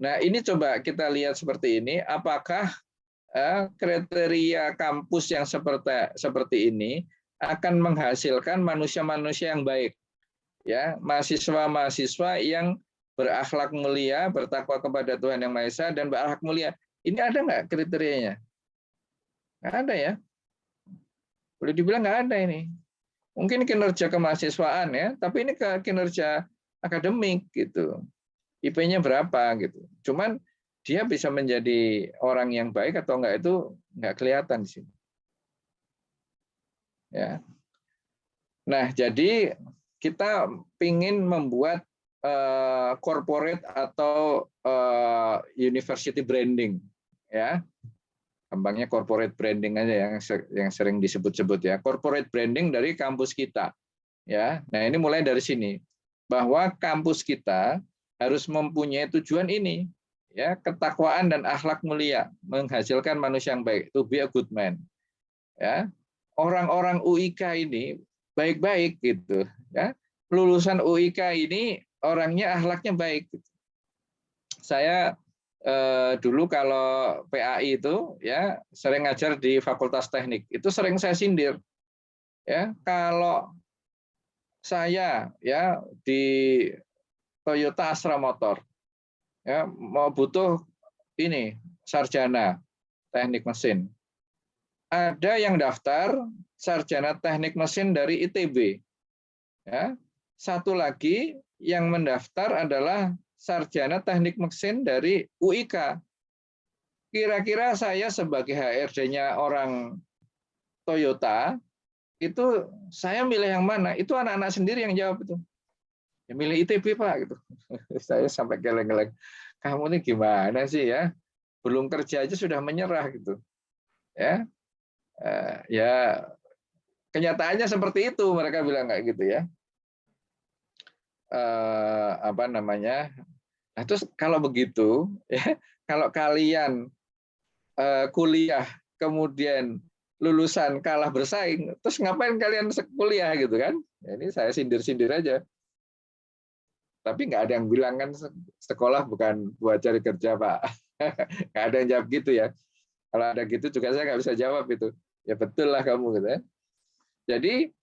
Speaker 1: Nah, ini coba kita lihat seperti ini, apakah kriteria kampus yang seperti ini akan menghasilkan manusia-manusia yang baik, ya, mahasiswa-mahasiswa yang berakhlak mulia, bertakwa kepada Tuhan Yang Maha Esa dan berakhlak mulia. Ini ada nggak kriterianya? Nggak ada ya. Boleh dibilang nggak ada ini. Mungkin kinerja kemahasiswaan ya, tapi ini kinerja akademik gitu. IP-nya berapa gitu. Cuman dia bisa menjadi orang yang baik atau enggak itu nggak kelihatan di sini. Ya. Nah, jadi kita ingin membuat corporate atau university branding, ya. Gampangnya corporate branding aja yang sering disebut-sebut ya. Corporate branding dari kampus kita. Ya. Nah, ini mulai dari sini. Bahwa kampus kita harus mempunyai tujuan ini, ya, ketakwaan dan akhlak mulia, menghasilkan manusia yang baik, to be a good man. Ya. Orang-orang UIK ini baik-baik gitu, ya. Lulusan UIK ini orangnya akhlaknya baik. Saya dulu kalau PAI itu ya sering ngajar di Fakultas Teknik, itu sering saya sindir. Ya, kalau saya ya di Toyota Astra Motor ya mau butuh ini sarjana teknik mesin. Ada yang daftar sarjana teknik mesin dari ITB. Ya. Satu lagi yang mendaftar adalah sarjana teknik mesin dari UIK. Kira-kira saya sebagai HRD-nya orang Toyota, itu saya milih yang mana? Itu anak-anak sendiri yang jawab itu. Ya, milih ITB, Pak. Gitu. Saya sampai geleng-geleng. Kamu ini gimana sih ya? Belum kerja aja sudah menyerah gitu. Ya, ya kenyataannya seperti itu, mereka bilang kayak gitu ya. Apa namanya? Nah, terus kalau begitu, ya, kalau kalian kuliah kemudian lulusan kalah bersaing, terus ngapain kalian kuliah gitu kan? Ya, ini saya sindir-sindir aja. Tapi nggak ada yang bilang kan sekolah bukan buat cari kerja, Pak. Nggak ada yang jawab gitu ya. Kalau ada gitu juga saya nggak bisa jawab itu. Ya betul lah kamu gitu ya. Jadi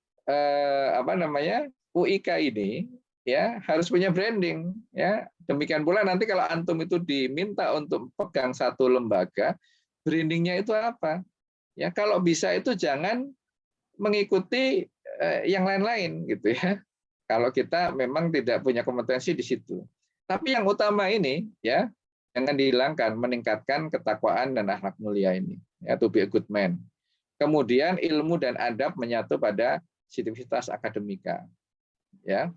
Speaker 1: apa namanya UIK ini ya harus punya branding ya. Demikian pula nanti kalau antum itu diminta untuk pegang satu lembaga, brandingnya itu apa? Ya kalau bisa itu jangan mengikuti yang lain-lain gitu ya. Kalau kita memang tidak punya kompetensi di situ. Tapi yang utama ini ya jangan dihilangkan, meningkatkan ketakwaan dan akhlak mulia ini, ya, to be a good man. Kemudian ilmu dan adab menyatu pada sivitas akademika. Ya.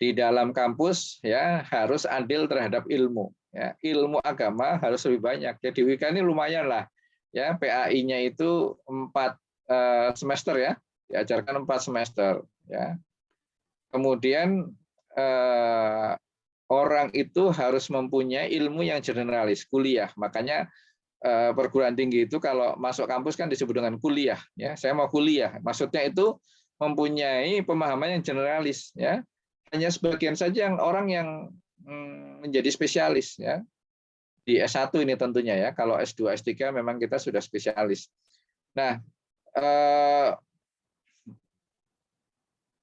Speaker 1: Di dalam kampus ya harus adil terhadap ilmu. Ya, ilmu agama harus lebih banyak. Jadi UIK ini lumayan lah. Ya, PAI-nya itu 4 semester ya, diajarkan 4 semester. Ya. Kemudian orang itu harus mempunyai ilmu yang generalis, kuliah. Makanya perguruan tinggi itu kalau masuk kampus kan disebut dengan kuliah. Ya, saya mau kuliah. Maksudnya itu mempunyai pemahaman yang generalis. Ya, hanya sebagian saja yang orang yang menjadi spesialis. Ya, di S1 ini tentunya ya. Kalau S2, S3 memang kita sudah spesialis. Nah,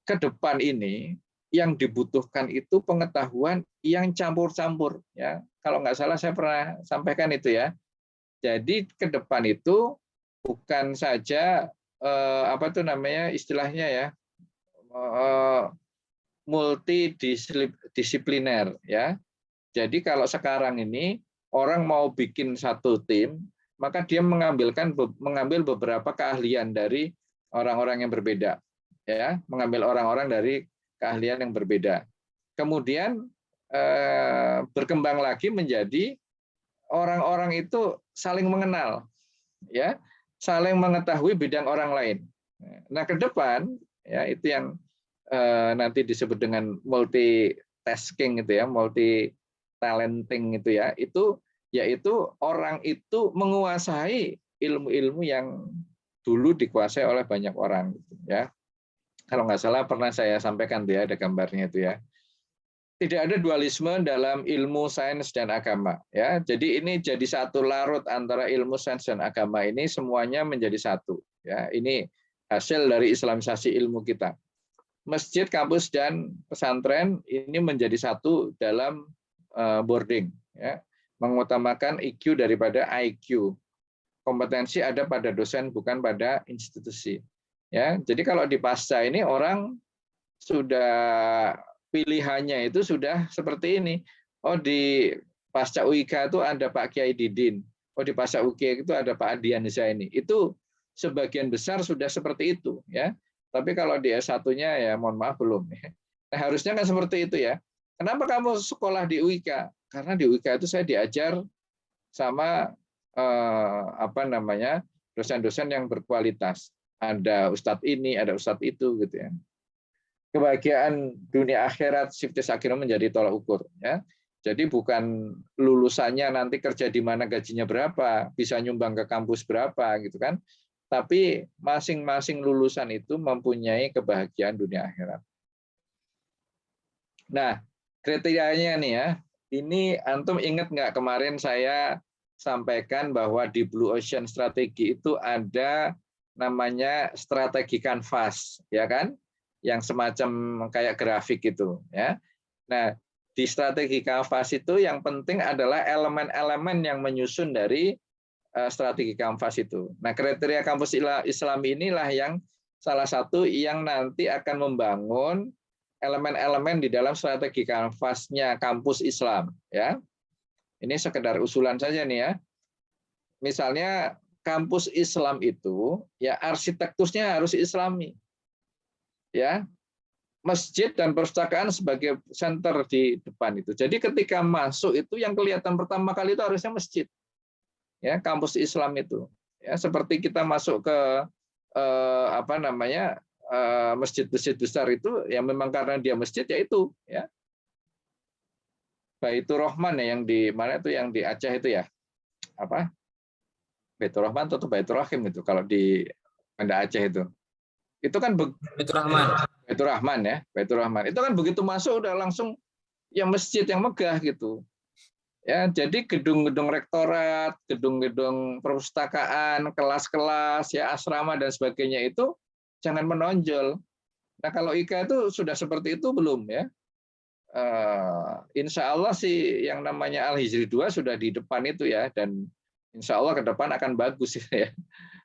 Speaker 1: ke depan ini yang dibutuhkan itu pengetahuan yang campur-campur ya. Kalau nggak salah saya pernah sampaikan itu ya. Jadi ke depan itu bukan saja apa itu namanya istilahnya ya multidisipliner ya. Jadi kalau sekarang ini orang mau bikin satu tim, maka dia mengambil beberapa keahlian dari orang-orang yang berbeda. Ya, mengambil orang-orang dari keahlian yang berbeda. Kemudian berkembang lagi menjadi orang-orang itu saling mengenal, ya, saling mengetahui bidang orang lain. Nah, ke depan ya itu yang nanti disebut dengan multitasking itu ya, multi talenting itu ya, itu yaitu orang itu menguasai ilmu-ilmu yang dulu dikuasai oleh banyak orang ya. Kalau nggak salah pernah saya sampaikan dia ada gambarnya itu ya. Tidak ada dualisme dalam ilmu sains dan agama ya. Jadi ini jadi satu larut antara ilmu sains dan agama ini semuanya menjadi satu ya. Ini hasil dari islamisasi ilmu kita. Masjid, kampus, dan pesantren ini menjadi satu dalam boarding, ya, mengutamakan IQ daripada IQ. Kompetensi ada pada dosen, bukan pada institusi. Ya, jadi kalau di pasca ini orang sudah pilihannya itu sudah seperti ini. Oh, di pasca UIK itu ada Pak Kiai Didin. Oh, di pasca UIK itu ada Pak Adian Zaini. Itu sebagian besar sudah seperti itu, ya. Tapi kalau di S1-nya ya mohon maaf belum. Nah, harusnya kan seperti itu ya. Kenapa kamu sekolah di UIK? Karena di UIK itu saya diajar sama dosen-dosen yang berkualitas. Ada ustadz ini, ada ustadz itu, gitu ya. Kebahagiaan dunia akhirat Siftis akhirnya menjadi tolak ukur, ya. Jadi bukan lulusannya nanti kerja di mana gajinya berapa, bisa nyumbang ke kampus berapa, gitu kan. Tapi masing-masing lulusan itu mempunyai kebahagiaan dunia akhirat. Nah, kriterianya nih ya, ini antum ingat nggak kemarin saya sampaikan bahwa di Blue Ocean Strategi itu ada namanya strategi kanvas, ya kan? Yang semacam kayak grafik itu, ya. Nah, di strategi kanvas itu yang penting adalah elemen-elemen yang menyusun dari strategi kanvas itu. Nah, kriteria kampus Islam inilah yang salah satu yang nanti akan membangun elemen-elemen di dalam strategi kanvasnya kampus Islam, ya. Ini sekedar usulan saja nih ya. Misalnya kampus Islam itu ya arsitekturnya harus Islami. Ya. Masjid dan perpustakaan sebagai center di depan itu. Jadi ketika masuk itu yang kelihatan pertama kali itu harusnya masjid. Ya, kampus Islam itu. Ya, seperti kita masuk ke masjid-masjid besar itu ya memang karena dia masjid ya itu, ya. Baitur Rahman ya yang di mana itu yang di Aceh itu ya. Apa? Baitur Rahman atau Baitur Rahim itu kalau di Banda Aceh itu. Itu kan
Speaker 5: Baitur Rahman.
Speaker 1: Baitur Rahman ya, Baitur Rahman. Itu kan begitu masuk udah langsung yang masjid yang megah gitu. Ya, jadi gedung-gedung rektorat, gedung-gedung perpustakaan, kelas-kelas, ya asrama dan sebagainya itu jangan menonjol. Nah, kalau IKA itu sudah seperti itu belum ya? Insya Allah sih yang namanya Al-Hijri 2 sudah di depan itu ya, dan insya Allah ke depan akan bagus ya.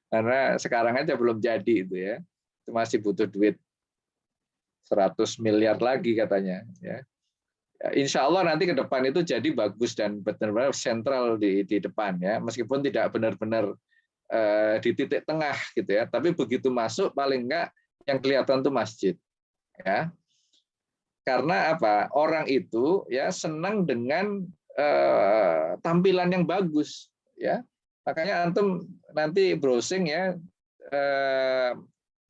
Speaker 1: Karena sekarang aja belum jadi itu ya. Itu masih butuh duit 100 miliar lagi katanya ya. Insya Allah nanti ke depan itu jadi bagus dan benar-benar sentral di depan ya, meskipun tidak benar-benar di titik tengah gitu ya, tapi begitu masuk paling enggak yang kelihatan tuh masjid ya. Karena apa? Orang itu ya senang dengan tampilan yang bagus ya. Makanya antum nanti browsing ya,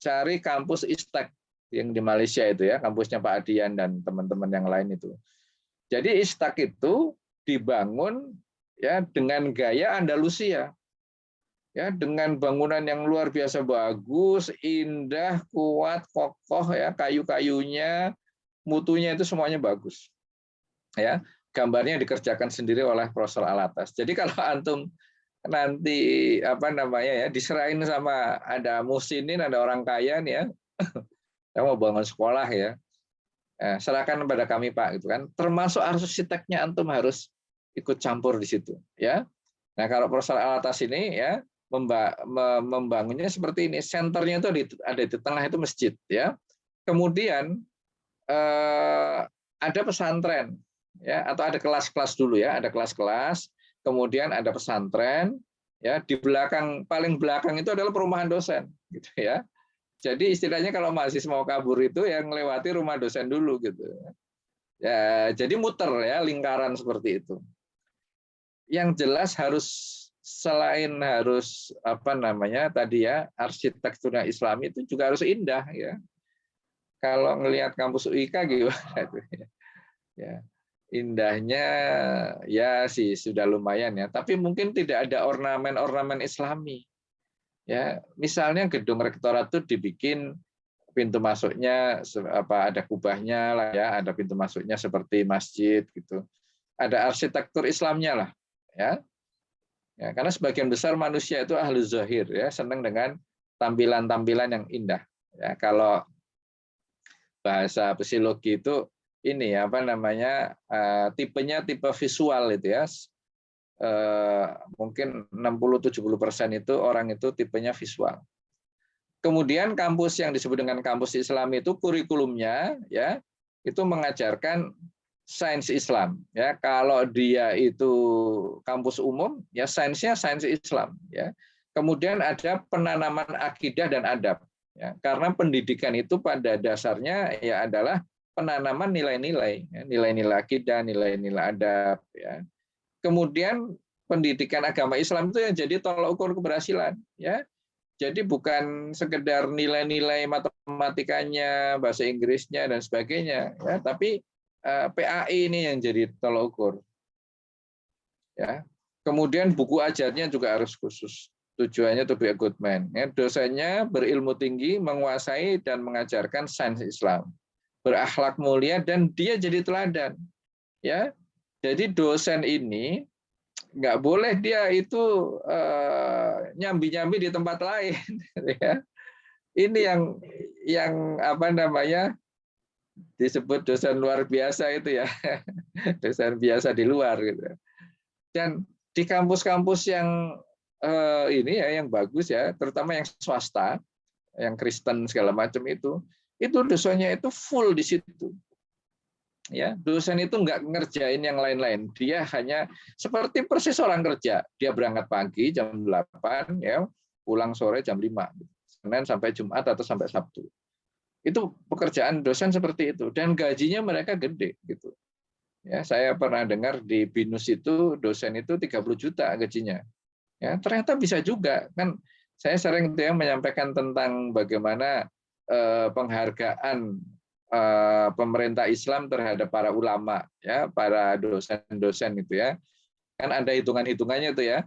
Speaker 1: cari kampus Istek yang di Malaysia itu ya, kampusnya Pak Adian dan teman-teman yang lain itu. Jadi Istak itu dibangun ya dengan gaya Andalusia. Ya, dengan bangunan yang luar biasa bagus, indah, kuat, kokoh ya, kayu-kayunya, mutunya itu semuanya bagus. Ya, gambarnya dikerjakan sendiri oleh Profesor Alatas. Jadi kalau antum nanti diserahin sama ada Musinin, ada orang kaya nih ya. Saya mau bangun sekolah ya. Serahkan kepada kami Pak gitu kan. Termasuk arsiteknya antum harus ikut campur di situ ya. Nah, kalau Profesor Alatas ini ya membangunnya seperti ini. Senternya itu ada di tengah itu masjid ya. Kemudian ada pesantren ya, atau ada kelas-kelas dulu ya, ada kelas-kelas, kemudian ada pesantren ya, di belakang, paling belakang itu adalah perumahan dosen gitu ya. Jadi istilahnya kalau mahasiswa mau kabur itu yang melewati rumah dosen dulu gitu. Ya, jadi muter ya, lingkaran seperti itu. Yang jelas harus selain harus tadi ya, arsitekturnya Islami itu juga harus indah ya. Kalau ngelihat kampus UIK gimana itu ya. Indahnya ya sih sudah lumayan ya, tapi mungkin tidak ada ornamen-ornamen Islami. Ya, misalnya gedung rektorat itu dibikin pintu masuknya ada kubahnya lah ya, ada pintu masuknya seperti masjid gitu. Ada arsitektur Islamnya lah ya. Ya, karena sebagian besar manusia itu ahli zahir ya, senang dengan tampilan-tampilan yang indah. Ya, kalau bahasa psikologi itu ini apa namanya tipenya tipe visual itu ya. Mungkin 60-70% itu orang itu tipenya visual. Kemudian kampus yang disebut dengan kampus Islam itu kurikulumnya ya itu mengajarkan sains Islam ya. Kalau dia itu kampus umum ya sainsnya sains Islam ya. Kemudian ada penanaman akidah dan adab ya. Karena pendidikan itu pada dasarnya ya adalah penanaman nilai-nilai ya. Nilai-nilai akidah, nilai-nilai adab ya. Kemudian pendidikan agama Islam itu yang jadi tolak ukur keberhasilan ya. Jadi bukan sekedar nilai-nilai matematikanya, bahasa Inggrisnya dan sebagainya ya, tapi PAI ini yang jadi tolak ukur. Ya. Kemudian buku ajarnya juga harus khusus. Tujuannya to be a good man. Ya, dosennya berilmu tinggi, menguasai dan mengajarkan sains Islam. Berakhlak mulia dan dia jadi teladan. Ya. Jadi dosen ini nggak boleh dia itu nyambi-nyambi di tempat lain. Ya. Ini yang apa namanya disebut dosen luar biasa itu ya, dosen biasa di luar gitu. Dan di kampus-kampus yang ini ya yang bagus ya, terutama yang swasta, yang Kristen segala macam itu dosennya itu full di situ. Ya, dosen itu nggak ngerjain yang lain-lain. Dia hanya seperti persis orang kerja. Dia berangkat pagi jam 8, ya, pulang sore jam 5. Senin sampai Jumat atau sampai Sabtu. Itu pekerjaan dosen seperti itu. Dan gajinya mereka gede. Gitu. Ya, saya pernah dengar di BINUS itu dosen itu 30 juta gajinya. Ya, ternyata bisa juga. Kan saya sering menyampaikan tentang bagaimana penghargaan pemerintah Islam terhadap para ulama ya, para dosen-dosen itu ya. Kan ada hitungan-hitungannya itu ya.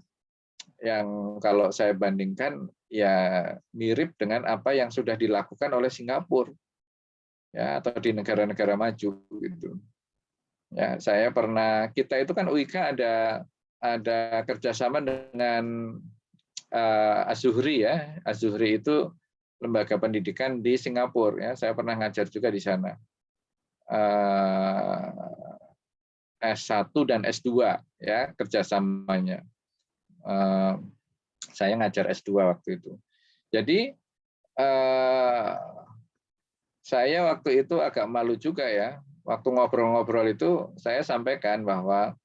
Speaker 1: Yang kalau saya bandingkan ya mirip dengan apa yang sudah dilakukan oleh Singapura. Ya, atau di negara-negara maju gitu. Ya, saya pernah kita itu kan UIK ada kerjasama dengan Az-Zuhri ya. Az-Zuhri itu lembaga pendidikan di Singapura ya, saya pernah ngajar juga di sana. S1 dan S2 ya kerjasamanya. Saya ngajar S2 waktu itu. Jadi saya waktu itu agak malu juga ya. Waktu ngobrol-ngobrol itu saya sampaikan bahwa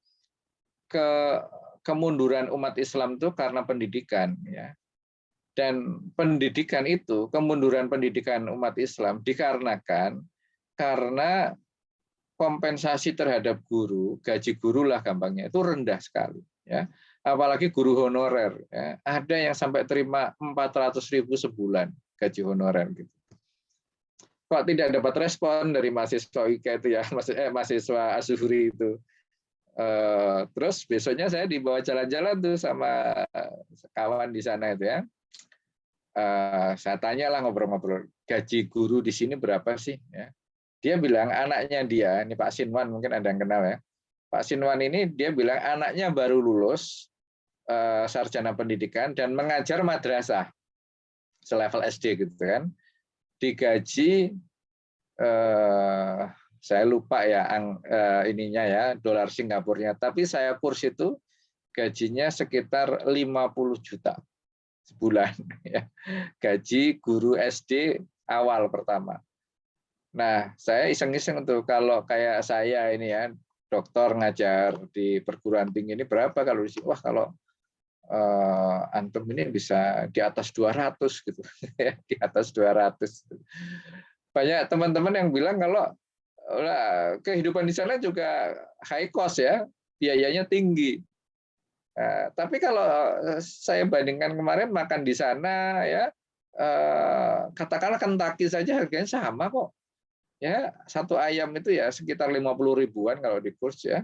Speaker 1: kemunduran umat Islam itu karena pendidikan ya. Dan pendidikan itu, kemunduran pendidikan umat Islam dikarenakan karena kompensasi terhadap guru, gaji guru lah gampangnya, itu rendah sekali. Ya. Apalagi guru honorer. Ya. Ada yang sampai terima 400.000 sebulan gaji honorer. Gitu. Kok tidak dapat respon dari mahasiswa IK itu ya, mahasiswa Az-Zuhri itu. Terus besoknya saya dibawa jalan-jalan tuh sama kawan di sana itu ya. Saya tanyalah ngobrol-ngobrol, gaji guru di sini berapa sih? Ya. Dia bilang anaknya dia, ini Pak Sinwan mungkin ada yang kenal ya. Pak Sinwan ini dia bilang anaknya baru lulus sarjana pendidikan dan mengajar madrasah selevel SD gitu kan. Digaji saya lupa ya ininya ya dolar Singapurnya, tapi saya kurs itu gajinya sekitar 50 juta. Sebulan ya. Gaji guru SD awal pertama. Nah, saya iseng-iseng tuh kalau kayak saya ini ya, dokter ngajar di perguruan tinggi ini berapa kalau di sini? Wah, kalau antum ini bisa di atas 200 gitu. Di atas 200. Banyak teman-teman yang bilang kalau kehidupan di sana juga high cost ya, biayanya tinggi. Tapi kalau saya bandingkan kemarin makan di sana ya katakanlah Kentucky saja harganya sama kok ya, satu ayam itu ya sekitar 50 ribuan kalau di kurs ya.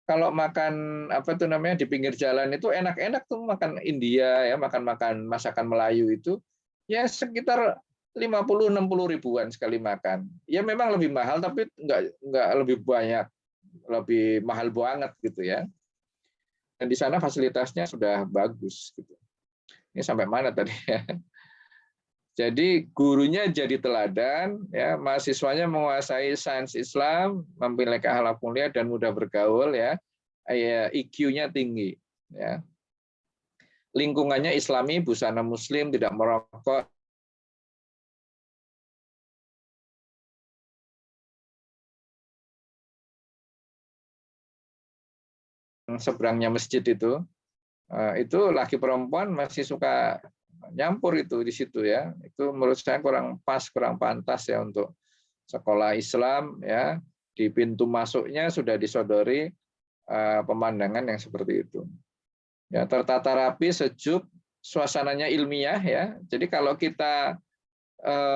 Speaker 1: Kalau makan apa tuh namanya di pinggir jalan itu enak-enak tuh makan India ya, makan masakan Melayu itu ya sekitar 50-60 ribuan sekali makan. Ya memang lebih mahal tapi enggak lebih banyak, lebih mahal banget gitu ya. Dan di sana fasilitasnya sudah bagus. Gitu. Ini sampai mana tadi? Jadi gurunya jadi teladan, ya, mahasiswanya menguasai sains Islam, memiliki akhlak mulia dan mudah bergaul, ya, IQ-nya tinggi, ya. Lingkungannya Islami, busana Muslim, tidak merokok, seberangnya masjid itu laki perempuan masih suka nyampur itu di situ, ya. Itu menurut saya kurang pas, kurang pantas ya untuk sekolah Islam, ya. Di pintu masuknya sudah disodori pemandangan yang seperti itu. Ya, tertata rapi, sejuk, suasananya ilmiah, ya. Jadi kalau kita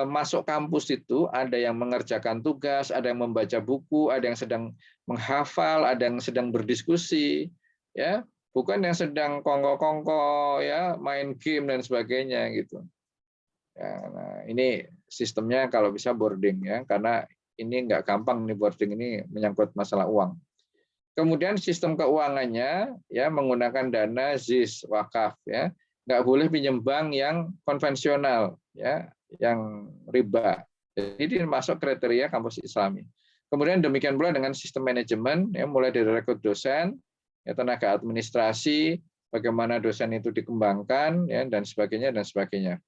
Speaker 1: masuk kampus itu ada yang mengerjakan tugas, ada yang membaca buku, ada yang sedang menghafal, ada yang sedang berdiskusi, ya. Bukan yang sedang kongko-kongko, ya, main game dan sebagainya gitu. Ya, nah, ini sistemnya kalau bisa boarding, ya, karena ini nggak gampang nih boarding, ini menyangkut masalah uang. Kemudian sistem keuangannya, ya, menggunakan dana ZIS, wakaf, ya, nggak boleh pinjam bank yang konvensional, ya, yang riba. Jadi ini masuk kriteria kampus Islami. Kemudian demikian pula dengan sistem manajemen, ya, mulai dari rekrut dosen, ya, tenaga administrasi, bagaimana dosen itu dikembangkan, ya, dan sebagainya dan sebagainya.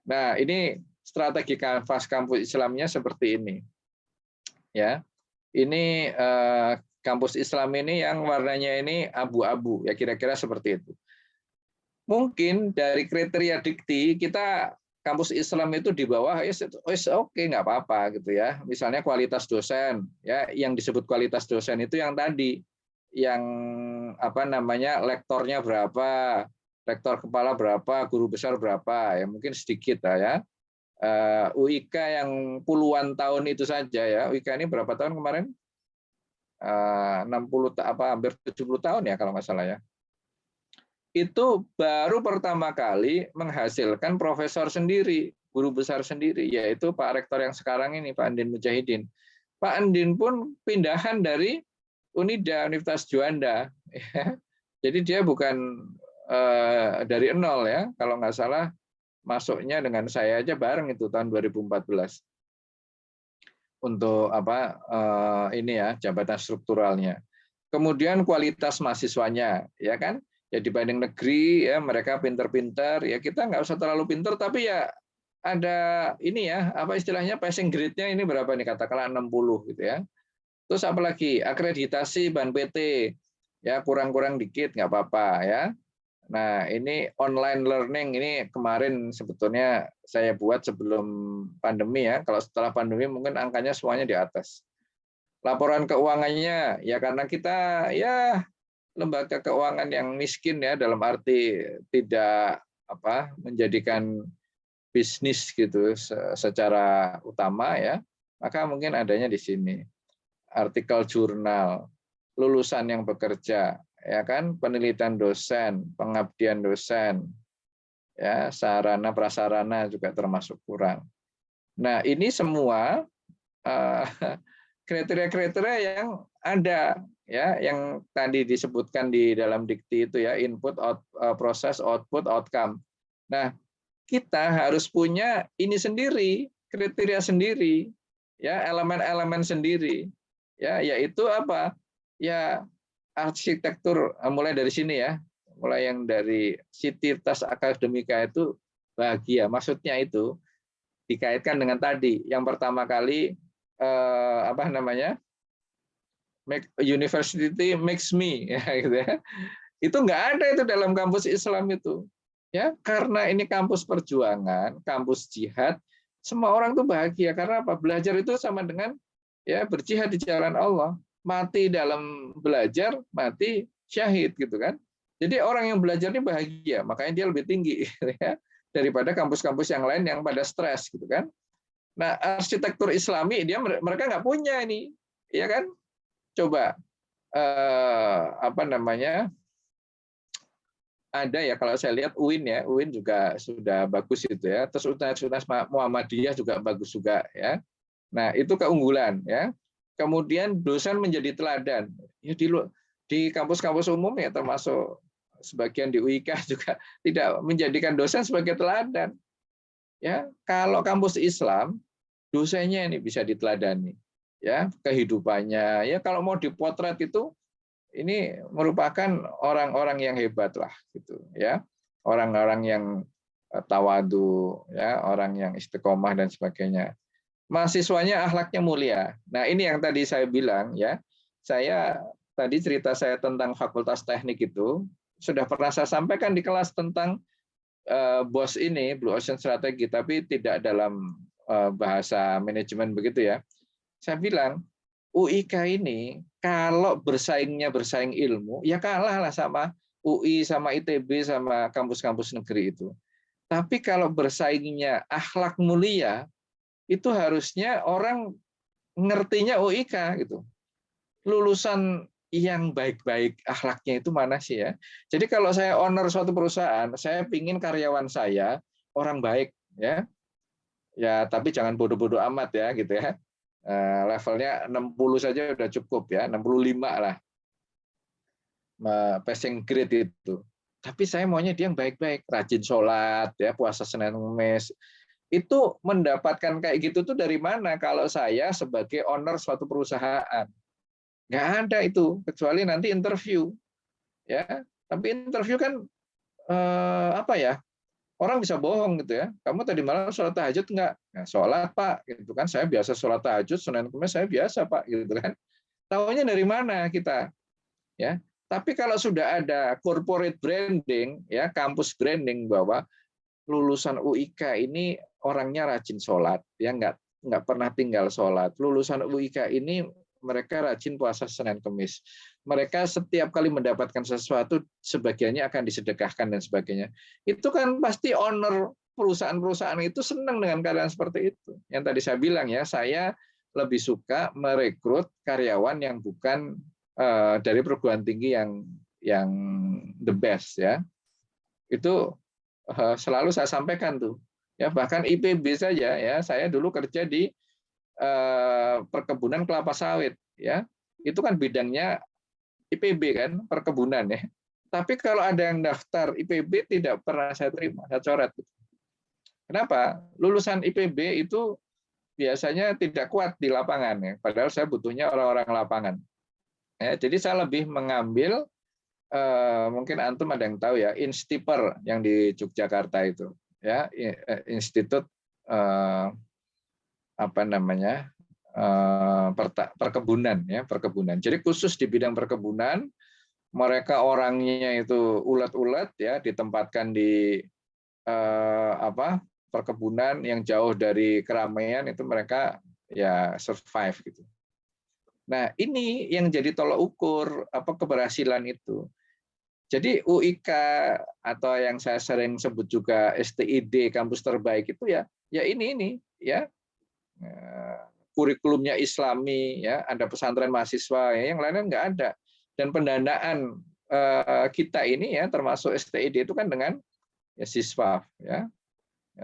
Speaker 1: Nah, ini strategi kanvas kampus Islamnya seperti ini, ya. Ini kampus Islam ini yang warnanya ini abu-abu, ya, kira-kira seperti itu. Mungkin dari kriteria dikti kita kampus Islam itu di bawah, oke, nggak apa-apa gitu, ya. Misalnya kualitas dosen, ya, yang disebut kualitas dosen itu yang tadi, yang apa namanya, lektornya berapa, rektor kepala berapa, guru besar berapa, ya, mungkin sedikit lah, ya. UIK yang puluhan tahun itu saja, ya. UIK ini berapa tahun kemarin? 60 hampir 70 tahun ya kalau nggak salah, ya. Itu baru pertama kali menghasilkan profesor sendiri, guru besar sendiri, yaitu Pak Rektor yang sekarang ini, Pak Andin Mujahidin. Pak Andin pun pindahan dari Unida, Universitas Juanda. Ya. Jadi dia bukan dari nol, ya. Kalau nggak salah masuknya dengan saya aja bareng itu tahun 2014 untuk apa ini, ya, jabatan strukturalnya. Kemudian kualitas mahasiswanya, ya kan? Ya dibanding negeri, ya, mereka pinter-pinter, ya kita nggak usah terlalu pinter, tapi ya ada ini, ya, apa istilahnya, passing grade-nya ini berapa nih, katakanlah 60 gitu, ya. Terus apalagi akreditasi BAN PT, ya, kurang-kurang dikit nggak apa-apa, ya. Nah, ini online learning ini kemarin sebetulnya saya buat sebelum pandemi, ya. Kalau setelah pandemi mungkin angkanya semuanya di atas. Laporan keuangannya, ya, karena kita, ya, lembaga keuangan yang miskin, ya, dalam arti tidak apa menjadikan bisnis gitu secara utama, ya, maka mungkin adanya di sini. Artikel jurnal, lulusan yang bekerja, ya kan, penelitian dosen, pengabdian dosen, ya, sarana prasarana juga termasuk kurang. Nah, ini semua kriteria-kriteria yang ada, ya, yang tadi disebutkan di dalam dikti itu, ya, input, proses, output, outcome. Nah, kita harus punya ini sendiri, kriteria sendiri, ya, elemen-elemen sendiri, ya, yaitu apa? Ya, arsitektur, mulai dari sini, ya, mulai yang dari Sivitas Akademika itu bahagia, maksudnya itu dikaitkan dengan tadi, yang pertama kali apa namanya, university makes me, ya, gitu, ya. Itu nggak ada itu dalam kampus Islam itu, ya, karena ini kampus perjuangan, kampus jihad, semua orang tuh bahagia karena apa? Belajar itu sama dengan, ya, berjihad di jalan Allah, mati dalam belajar, mati syahid, gitu kan. Jadi orang yang belajar ini bahagia, makanya dia lebih tinggi, ya, daripada kampus-kampus yang lain yang pada stres, gitu kan. Nah, arsitektur Islami mereka nggak punya ini, ya kan? Coba apa namanya, ada, ya, kalau saya lihat UIN, ya, UIN juga sudah bagus itu, ya. Terus Universitas Muhammadiyah juga bagus juga, ya. Nah, itu keunggulan, ya. Kemudian dosen menjadi teladan, ya, di kampus-kampus umum, ya, termasuk sebagian di UIK juga tidak menjadikan dosen sebagai teladan. Ya, kalau kampus Islam, dosennya ini bisa diteladani, ya, kehidupannya. Ya, kalau mau dipotret itu, ini merupakan orang-orang yang hebat lah, gitu, ya, orang-orang yang tawadu, ya, orang yang istiqomah dan sebagainya. Mahasiswanya akhlaknya mulia. Nah, ini yang tadi saya bilang, ya, saya tadi cerita saya tentang Fakultas Teknik itu sudah pernah saya sampaikan di kelas tentang BOS ini, Blue Ocean Strategy, tapi tidak dalam bahasa manajemen begitu ya. Saya bilang, UIK ini kalau bersaing ilmu, ya kalah lah sama UI, sama ITB, sama kampus-kampus negeri itu. Tapi kalau bersaingnya akhlak mulia, itu harusnya orang ngertinya UIK gitu. Lulusan yang baik-baik akhlaknya itu mana sih ya? Jadi kalau saya owner suatu perusahaan, saya pingin karyawan saya orang baik ya. Ya, tapi jangan bodoh-bodoh amat ya gitu ya. Levelnya 60 saja udah cukup ya, 65 lah. Passing grade itu. Tapi saya maunya dia yang baik-baik, rajin sholat ya, puasa Senin Kamis. Itu mendapatkan kayak gitu tuh dari mana kalau saya sebagai owner suatu perusahaan? Nggak ada itu, kecuali nanti interview. Ya, tapi interview kan apa ya? Orang bisa bohong gitu ya. Kamu tadi malam sholat tahajud nggak? Nah, sholat Pak, gitu kan? Saya biasa sholat tahajud, Senin Kamis saya biasa Pak, gitu kan? Tahunya dari mana kita? Ya. Tapi kalau sudah ada corporate branding, ya kampus branding bahwa lulusan UIK ini orangnya rajin sholat, ya nggak pernah tinggal sholat. Lulusan UIK ini mereka rajin puasa Senin Kamis. Mereka setiap kali mendapatkan sesuatu, sebagiannya akan disedekahkan dan sebagainya. Itu kan pasti owner perusahaan-perusahaan itu senang dengan keadaan seperti itu. Yang tadi saya bilang ya, saya lebih suka merekrut karyawan yang bukan dari perguruan tinggi yang the best ya. Itu selalu saya sampaikan tuh. Ya bahkan IPB saja ya, saya dulu kerja di perkebunan kelapa sawit ya, itu kan bidangnya IPB kan, perkebunan ya. Tapi kalau ada yang daftar IPB tidak pernah saya terima, saya coret. Kenapa? Lulusan IPB itu biasanya tidak kuat di lapangan ya, padahal saya butuhnya orang-orang lapangan. Ya, jadi saya lebih mengambil mungkin antum ada yang tahu ya, Instiper yang di Yogyakarta itu ya, Institut apa namanya perkebunan ya, perkebunan. Jadi khusus di bidang perkebunan, mereka orangnya itu ulet-ulet ya, ditempatkan di perkebunan yang jauh dari keramaian, itu mereka ya survive gitu. Nah, ini yang jadi tolak ukur keberhasilan itu. Jadi UIK atau yang saya sering sebut juga STID kampus terbaik itu ya ini ya, kurikulumnya Islami ya, ada pesantren mahasiswa ya, yang lainnya nggak ada. Dan pendanaan kita ini ya, termasuk STID itu kan dengan ya siswa ya,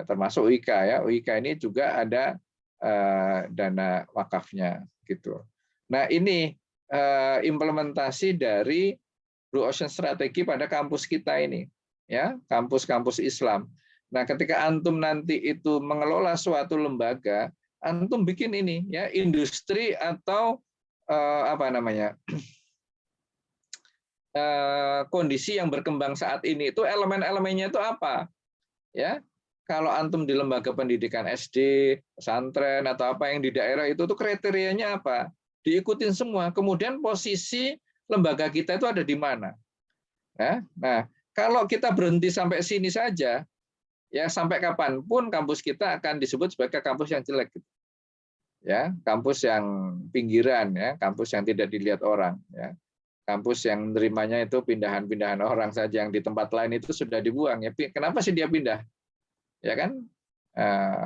Speaker 1: termasuk UIK ya. UIK ini juga ada dana wakafnya gitu. Nah, ini implementasi dari Blue Ocean Strategy pada kampus kita ini, ya, kampus-kampus Islam. Nah, ketika antum nanti itu mengelola suatu lembaga, antum bikin ini, ya, industri atau kondisi yang berkembang saat ini itu elemen-elemennya itu apa, ya? Kalau antum di lembaga pendidikan SD, pesantren atau apa yang di daerah itu tuh kriterianya apa? Diikutin semua. Kemudian posisi lembaga kita itu ada di mana. Nah, kalau kita berhenti sampai sini saja, ya sampai kapanpun kampus kita akan disebut sebagai kampus yang jelek. Ya, kampus yang pinggiran, ya, kampus yang tidak dilihat orang. Ya, kampus yang menerimanya itu pindahan-pindahan orang saja, yang di tempat lain itu sudah dibuang. Ya, kenapa sih dia pindah? Ya kan?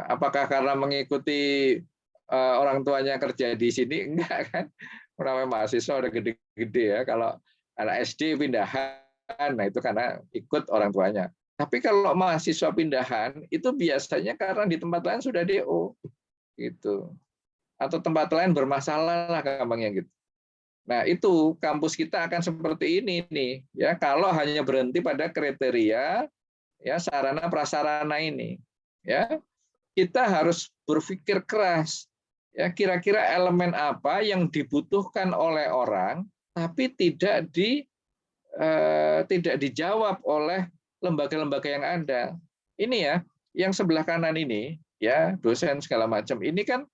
Speaker 1: Apakah karena mengikuti orang tuanya kerja di sini? Enggak kan? Namanya mahasiswa udah gede-gede ya. Kalau anak SD pindahan, nah itu karena ikut orang tuanya. Tapi kalau mahasiswa pindahan itu biasanya karena di tempat lain sudah DO gitu. Atau tempat lain bermasalah lah gampangnya gitu. Nah, itu kampus kita akan seperti ini nih ya, kalau hanya berhenti pada kriteria ya sarana prasarana ini ya. kita harus berpikir keras. Ya, kira-kira elemen apa yang dibutuhkan oleh orang, tapi tidak dijawab oleh lembaga-lembaga yang ada. Ini ya, yang sebelah kanan ini, ya dosen segala macam. Ini kan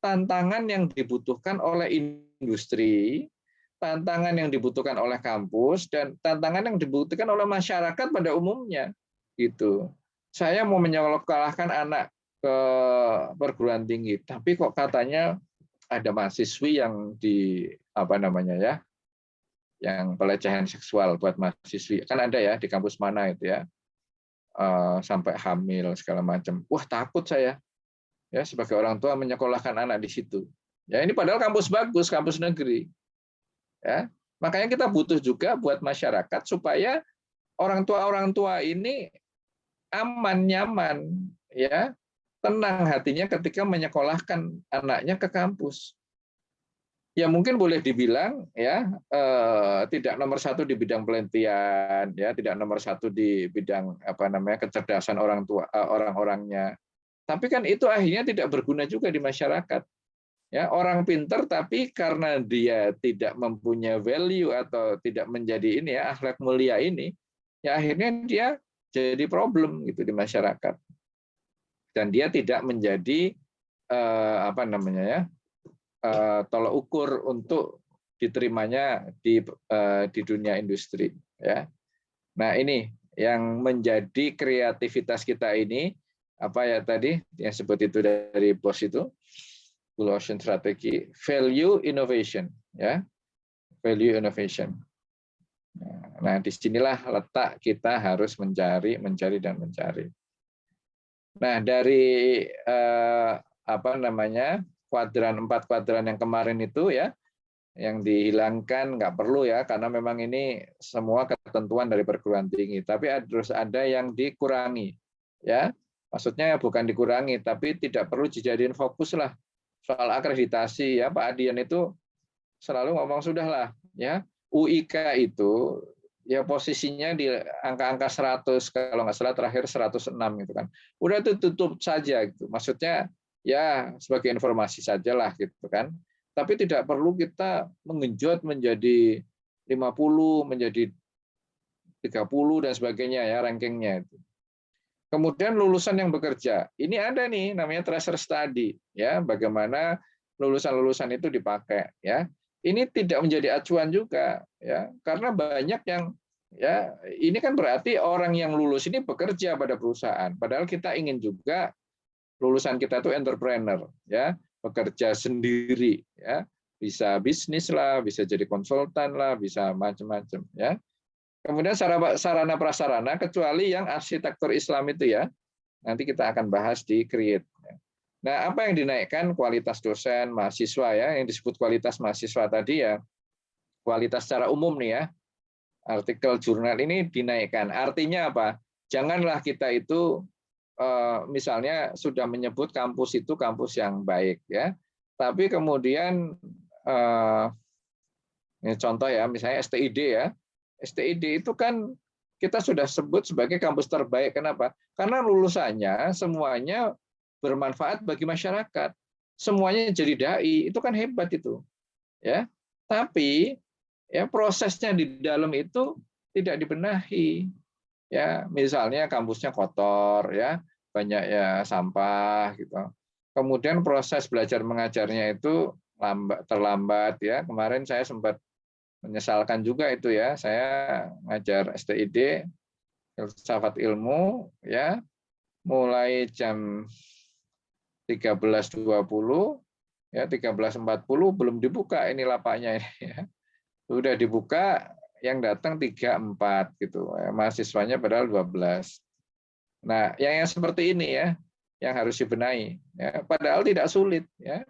Speaker 1: tantangan yang dibutuhkan oleh industri, tantangan yang dibutuhkan oleh kampus, dan tantangan yang dibutuhkan oleh masyarakat pada umumnya. Gitu. Saya mau menyekolahkan anak ke perguruan tinggi, tapi kok katanya ada mahasiswi yang yang pelecehan seksual buat mahasiswi, kan ada ya di kampus mana itu ya, sampai hamil segala macam. Wah, takut saya ya sebagai orang tua menyekolahkan anak di situ. Ya ini padahal kampus bagus, kampus negeri. Ya, makanya kita butuh juga buat masyarakat supaya orang tua ini aman, nyaman, ya tenang hatinya ketika menyekolahkan anaknya ke kampus. Ya mungkin boleh dibilang ya tidak nomor satu di bidang penelitian, ya tidak nomor satu di bidang kecerdasan orang-orangnya. Tapi kan itu akhirnya tidak berguna juga di masyarakat. Ya orang pinter tapi karena dia tidak mempunyai value atau tidak menjadi akhlak mulia ini, ya akhirnya dia jadi problem gitu di masyarakat. Dan dia tidak menjadi tolak ukur untuk diterimanya di dunia industri. Ya. Nah ini yang menjadi kreativitas kita ini tadi yang sebut itu dari bos itu Blue Ocean Strategy, value innovation, ya value innovation. Nah disinilah letak kita harus mencari dan mencari. Nah, dari empat kuadran yang kemarin itu ya, yang dihilangkan nggak perlu ya, karena memang ini semua ketentuan dari perguruan tinggi. Tapi harus ada yang dikurangi, ya. Maksudnya bukan dikurangi, tapi tidak perlu dijadiin fokus lah. Soal akreditasi ya, Pak Adian itu selalu ngomong sudahlah, ya. UIK itu ya posisinya di angka-angka 100, kalau nggak salah terakhir 106 gitu kan. Udah itu tutup saja gitu. Maksudnya ya sebagai informasi sajalah gitu kan. Tapi tidak perlu kita mengenjot menjadi 50, menjadi 30 dan sebagainya ya rankingnya itu. Kemudian lulusan yang bekerja. Ini ada nih namanya tracer study ya, bagaimana lulusan-lulusan itu dipakai ya. Ini tidak menjadi acuan juga ya, karena banyak yang ya ini kan berarti orang yang lulus ini bekerja pada perusahaan, padahal kita ingin juga lulusan kita itu entrepreneur ya, bekerja sendiri ya, bisa bisnis lah, bisa jadi konsultan lah, bisa macam-macam ya. Kemudian sarana prasarana kecuali yang arsitektur Islam itu ya, nanti kita akan bahas di create. Nah, apa yang dinaikkan? Kualitas dosen, mahasiswa ya, yang disebut kualitas mahasiswa tadi ya, kualitas secara umum nih ya, artikel jurnal ini dinaikkan. Artinya apa? Janganlah kita itu misalnya sudah menyebut kampus itu kampus yang baik ya, tapi kemudian ini contoh ya, misalnya STID ya, STID itu kan kita sudah sebut sebagai kampus terbaik. Kenapa? Karena lulusannya semuanya bermanfaat bagi masyarakat, semuanya jadi dai, itu kan hebat itu, ya. Tapi ya prosesnya di dalam itu tidak dibenahi, ya. Misalnya kampusnya kotor, ya, banyak ya sampah, gitu. Kemudian proses belajar mengajarnya itu terlambat, ya. Kemarin saya sempat menyesalkan juga itu ya, saya ngajar STID, filsafat ilmu, ya, mulai jam 13.20 ya 13.40 belum dibuka ini lapaknya ini ya. Sudah dibuka yang datang 3-4 gitu. Mahasiswanya padahal 12. Nah, yang seperti ini ya yang harus dibenahi ya. Padahal tidak sulit ya.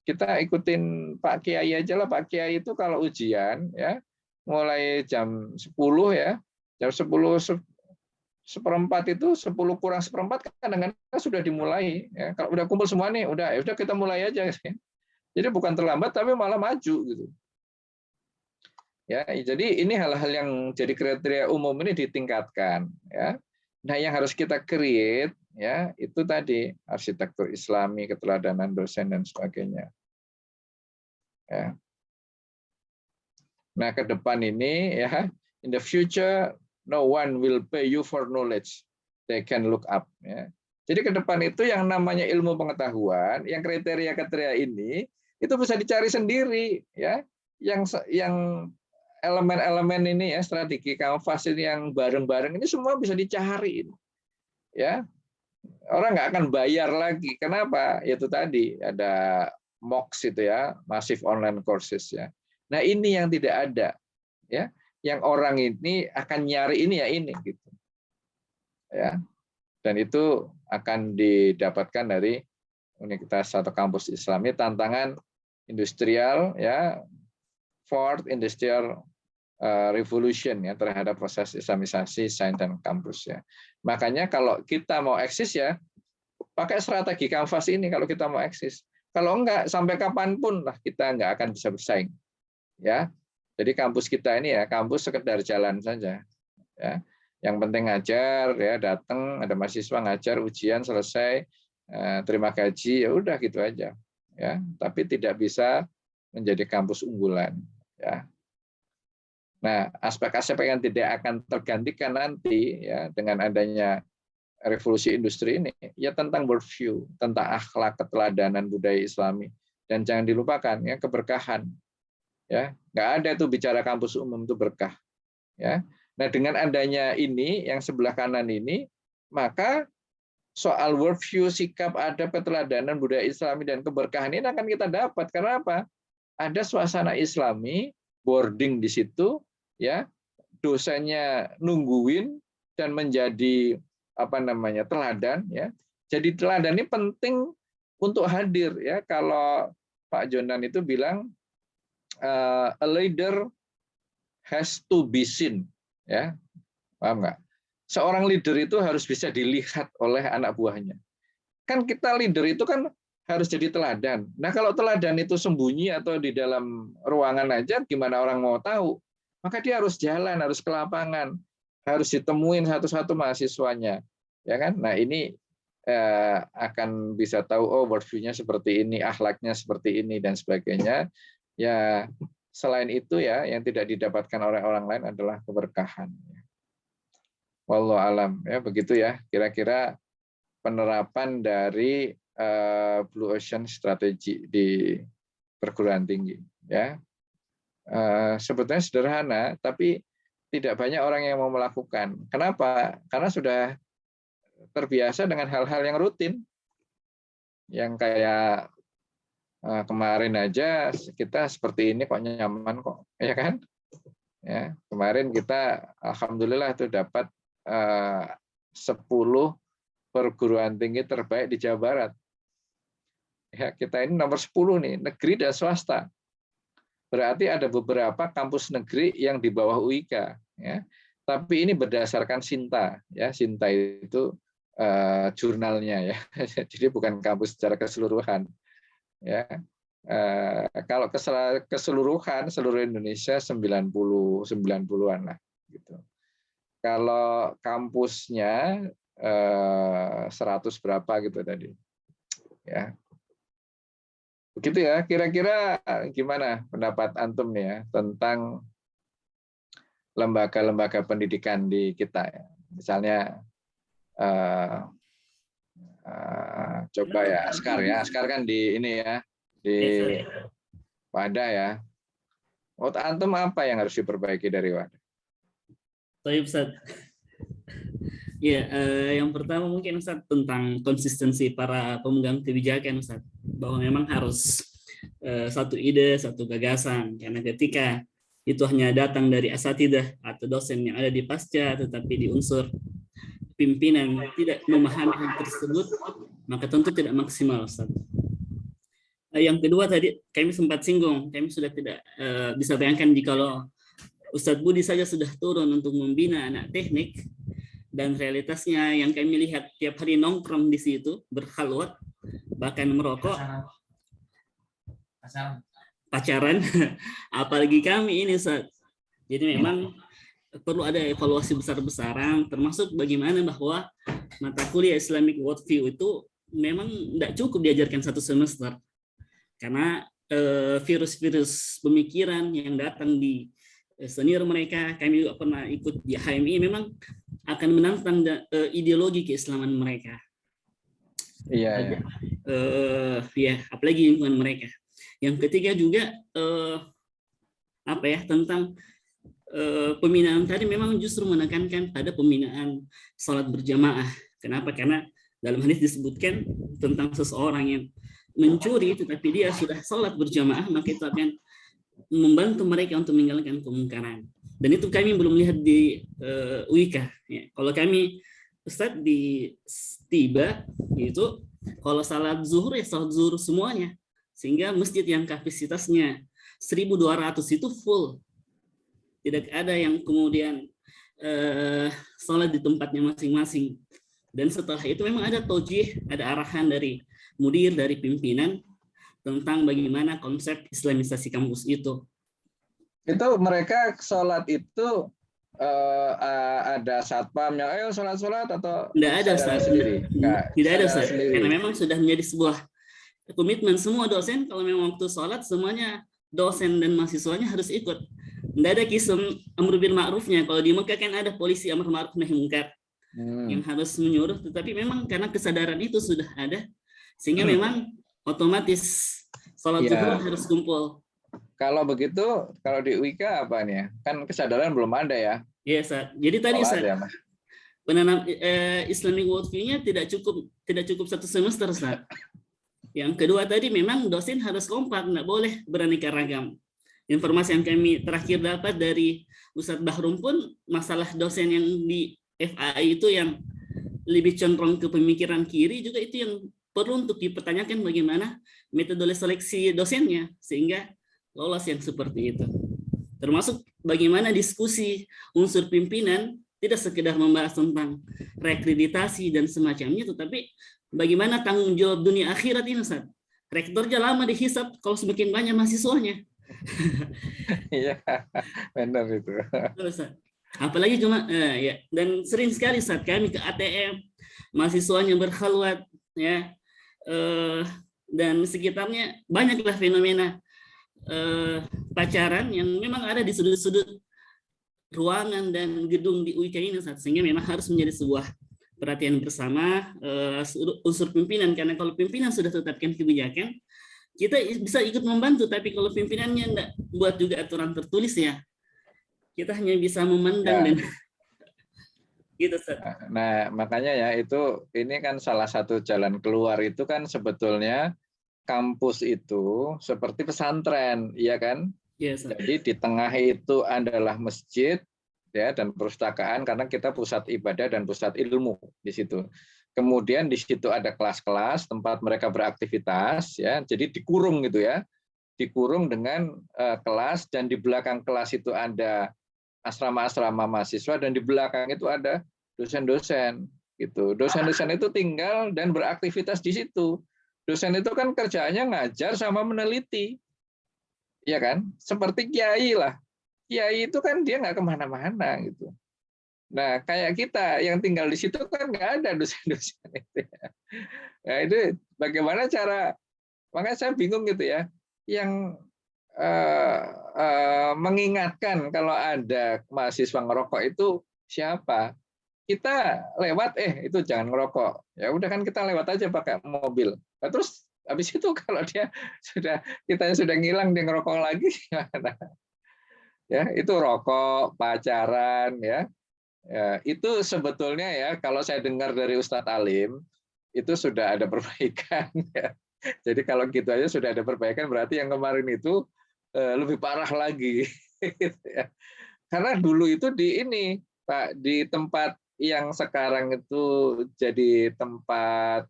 Speaker 1: Kita ikutin Pak Kiai aja lah. Pak Kiai itu kalau ujian ya mulai jam 10 ya. Jam 10 seperempat itu 10 kurang seperempat kadang-kadang sudah dimulai ya. Kalau udah kumpul semua nih udah kita mulai aja. Jadi bukan terlambat tapi malah maju gitu. Ya, jadi ini hal-hal yang jadi kriteria umum ini ditingkatkan ya. Nah, yang harus kita create ya itu tadi arsitektur Islami, keteladanan dosen dan sebagainya. Ya. Nah, ke depan ini ya, in the future no one will pay you for knowledge. They can look up. Ya. Jadi ke depan itu yang namanya ilmu pengetahuan, yang kriteria-kriteria ini itu bisa dicari sendiri, ya. Yang elemen-elemen ini ya, strategi kanvas ini yang bareng-bareng ini semua bisa dicari, ya. Orang nggak akan bayar lagi. Kenapa? Itu tadi ada MOOC itu ya, Massive Online Courses ya. Nah ini yang tidak ada, ya. Yang orang ini akan nyari ini ya ini, gitu. Ya. Dan itu akan didapatkan dari universitas atau kampus Islami. Tantangan industrial ya, Fourth Industrial Revolution ya terhadap proses Islamisasi sains dan kampus ya. Makanya kalau kita mau eksis ya pakai strategi kanvas ini kalau kita mau eksis. Kalau enggak sampai kapanpun lah kita enggak akan bisa bersaing. Ya. Jadi kampus kita ini ya kampus sekedar jalan saja. Ya. Yang penting ngajar ya, datang ada mahasiswa ngajar, ujian selesai, terima gaji ya udah gitu aja. Ya, tapi tidak bisa menjadi kampus unggulan ya. Nah, aspek-aspek yang tidak akan tergantikan nanti ya dengan adanya revolusi industri ini ya tentang worldview, tentang akhlak, keteladanan budaya Islami, dan jangan dilupakan ya keberkahan. Ya, nggak ada itu bicara kampus umum itu berkah. Ya. Nah, dengan adanya ini yang sebelah kanan ini, maka soal worldview, sikap, adab, keteladanan budaya Islami dan keberkahan ini akan kita dapat. Karena apa? Ada suasana Islami, boarding di situ, ya, dosennya nungguin dan menjadi teladan, ya. Jadi teladan ini penting untuk hadir, ya. Kalau Pak Jonan itu bilang a leader has to be seen, ya, paham nggak? Seorang leader itu harus bisa dilihat oleh anak buahnya. Kan kita leader itu kan harus jadi teladan. Nah kalau teladan itu sembunyi atau di dalam ruangan aja, gimana orang mau tahu? Maka dia harus jalan, harus ke lapangan, harus ditemuin satu-satu mahasiswanya, ya kan? Nah ini akan bisa tahu oh worldview-nya seperti ini, akhlaknya seperti ini dan sebagainya. Ya selain itu ya yang tidak didapatkan oleh orang lain adalah keberkahan. Wallahu alam ya begitu ya kira-kira penerapan dari Blue Ocean strategi di perguruan tinggi ya. Sebetulnya sederhana tapi tidak banyak orang yang mau melakukan. Kenapa? Karena sudah terbiasa dengan hal-hal yang rutin. Yang kayak kemarin aja kita seperti ini kok nyaman kok, ya kan? Ya, kemarin kita alhamdulillah tuh dapat 10 perguruan tinggi terbaik di Jawa Barat. Ya, kita ini nomor 10 nih, negeri dan swasta. Berarti ada beberapa kampus negeri yang di bawah UIK, ya. Tapi ini berdasarkan Sinta, ya. Sinta itu jurnalnya ya. Jadi bukan kampus secara keseluruhan. Ya. Kalau keseluruhan seluruh Indonesia 90-90-an lah gitu. Kalau kampusnya 100 berapa gitu tadi. Ya. Begitu ya, kira-kira gimana pendapat antum nih ya tentang lembaga-lembaga pendidikan di kita ya. Misalnya coba ya Askar kan di ini ya di Wadah ya. Menurut antum apa yang harus diperbaiki dari Wadah?
Speaker 5: Baik Ustaz. Ya, yang pertama mungkin Ustaz tentang konsistensi para pemegang kebijakan Ustaz, bahwa memang harus satu ide, satu gagasan, karena ketika itu hanya datang dari asatidah atau dosen yang ada di pasca, tetapi di unsur pimpinan tidak memahami hal tersebut, maka tentu tidak maksimal Ustaz. Yang kedua tadi kami sempat singgung, kami sudah tidak bisa bayangkan jikalau Ustadz Budi saja sudah turun untuk membina anak teknik, dan realitasnya yang kami lihat tiap hari nongkrong di situ, berkhalwat, bahkan merokok, pacaran, apalagi kami ini Ustadz. Jadi memang perlu ada evaluasi besar-besaran, termasuk bagaimana bahwa mata kuliah Islamic Worldview itu memang tidak cukup diajarkan satu semester, karena virus-virus pemikiran yang datang di senior mereka, kami juga pernah ikut di HMI, memang akan menantang ideologi keislaman mereka.
Speaker 1: Iya.
Speaker 5: Ya, apalagi lingkungan mereka. Yang ketiga juga tentang pembinaan tadi memang justru menekankan pada pembinaan sholat berjamaah. Kenapa? Karena dalam hadis disebutkan tentang seseorang yang mencuri tetapi dia sudah sholat berjamaah, maka itu akan membantu mereka untuk meninggalkan kemungkaran. Dan itu kami belum lihat di UIK. Ya. Kalau kami Ustadz di Tiba itu kalau salat zuhur ya salat zuhur semuanya, sehingga masjid yang kapasitasnya 1.200 itu full. Tidak ada yang kemudian sholat di tempatnya masing-masing. Dan setelah itu memang ada taujih, ada arahan dari mudir, dari pimpinan tentang bagaimana konsep islamisasi kampus itu.
Speaker 1: Itu mereka sholat itu ada satpam yang ayo sholat atau
Speaker 5: tidak ada
Speaker 1: sendiri?
Speaker 5: Tidak ada karena memang sudah menjadi sebuah komitmen semua dosen, kalau memang waktu sholat semuanya dosen dan mahasiswanya harus ikut. Tidak ada kisah amr bil ma'rufnya. Kalau di Mekah kan ada polisi amr ma'ruf nahi munkar yang harus menyuruh, tetapi memang karena kesadaran itu sudah ada, sehingga memang otomatis sholat zuhur harus kumpul.
Speaker 1: Kalau begitu, kalau di UIK apa nih ya? Kan kesadaran belum ada ya?
Speaker 5: Iya, Ustaz. Jadi tadi Ustaz, penanam Islamic worldview-nya tidak cukup satu semester, Ustaz. Yang kedua tadi memang dosen harus kompak, nggak boleh beraneka ragam. Informasi yang kami terakhir dapat dari Ustadz Bahrum pun masalah dosen yang di FAI itu yang lebih condong ke pemikiran kiri juga itu yang perlu untuk dipertanyakan bagaimana metode seleksi dosennya sehingga lolos yang seperti itu. Termasuk bagaimana diskusi unsur pimpinan tidak sekedar membahas tentang reakreditasi dan semacamnya, tetapi bagaimana tanggung jawab dunia akhirat ini, Ustaz. Rektornya lama dihisap kalau semakin banyak mahasiswanya.
Speaker 1: Iya, benar itu.
Speaker 5: Apalagi cuma ya, dan sering sekali saat kami ke ATM, mahasiswanya berkhalwat ya, dan sekitarnya banyaklah fenomena pacaran yang memang ada di sudut-sudut ruangan dan gedung di UIK ini, sehingga memang harus menjadi sebuah perhatian bersama unsur pimpinan, karena kalau pimpinan sudah tetapkan kebijakan, kita bisa ikut membantu, tapi kalau pimpinannya enggak buat juga aturan tertulis ya, kita hanya bisa memandang dan gitu.
Speaker 1: Nah, makanya ya ini kan salah satu jalan keluar itu kan sebetulnya kampus itu seperti pesantren, iya kan?
Speaker 5: Yes,
Speaker 1: jadi di tengah itu adalah masjid ya dan perpustakaan karena kita pusat ibadah dan pusat ilmu di situ. Kemudian di situ ada kelas-kelas tempat mereka beraktivitas ya. Jadi dikurung gitu ya. Dikurung dengan kelas dan di belakang kelas itu ada asrama-asrama mahasiswa dan di belakang itu ada dosen-dosen gitu. Dosen-dosen itu tinggal dan beraktivitas di situ. Dosen itu kan kerjaannya ngajar sama meneliti. Ya kan? Seperti kiai lah. Kiai itu kan dia nggak kemana-mana gitu. Nah, kayak kita yang tinggal di situ kan nggak ada dosen-dosen itu. Nah, itu bagaimana cara? Makanya saya bingung gitu ya. Yang mengingatkan kalau ada mahasiswa ngerokok itu siapa? Kita lewat, itu jangan ngerokok. Ya udah kan kita lewat aja pakai mobil. Nah, terus habis itu kalau kita sudah ngilang dia ngerokok lagi gimana? Ya, itu rokok, pacaran ya. Ya, itu sebetulnya ya kalau saya dengar dari Ustadz Alim itu sudah ada perbaikan ya. Jadi kalau gitu aja sudah ada perbaikan berarti yang kemarin itu lebih parah lagi. Karena dulu itu di ini Pak, di tempat yang sekarang itu jadi tempat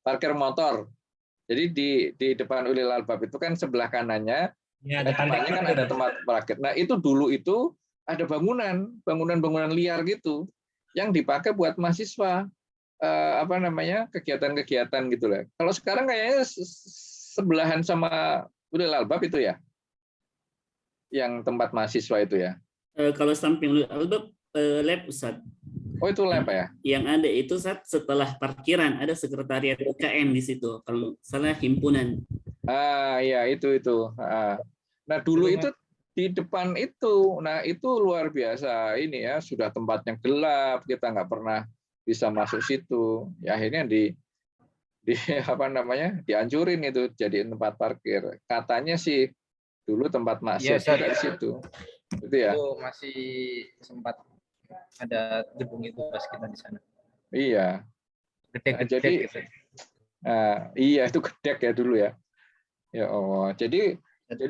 Speaker 1: parkir motor. Jadi di depan Ulil Albab itu kan sebelah kanannya
Speaker 4: ya,
Speaker 1: depannya kan ada tempat parkir. Nah, itu dulu itu ada bangunan liar gitu yang dipakai buat mahasiswa kegiatan-kegiatan gitu lah. Kalau sekarang kayaknya sebelahan sama Ulil albab itu ya, yang tempat mahasiswa itu ya.
Speaker 5: Kalau samping Ulil albab, lab Ustaz.
Speaker 1: Oh itu lab ya?
Speaker 5: Yang ada itu Ustaz, setelah parkiran ada sekretariat UKM di situ. Kalau salah himpunan.
Speaker 1: Iya itu. Nah dulu itu di depan itu, nah itu luar biasa ini ya, sudah tempatnya gelap, kita nggak pernah bisa masuk situ. Ya akhirnya di apa namanya, dihancurin itu jadi tempat parkir. Katanya sih dulu tempat maksiat juga di situ. Itu ya.
Speaker 3: Itu masih sempat ada gedung itu pas kita di sana.
Speaker 1: Iya.
Speaker 3: Gede-gede
Speaker 1: Jadi
Speaker 3: gitu.
Speaker 1: iya itu gedek ya dulu ya. Ya Allah. Jadi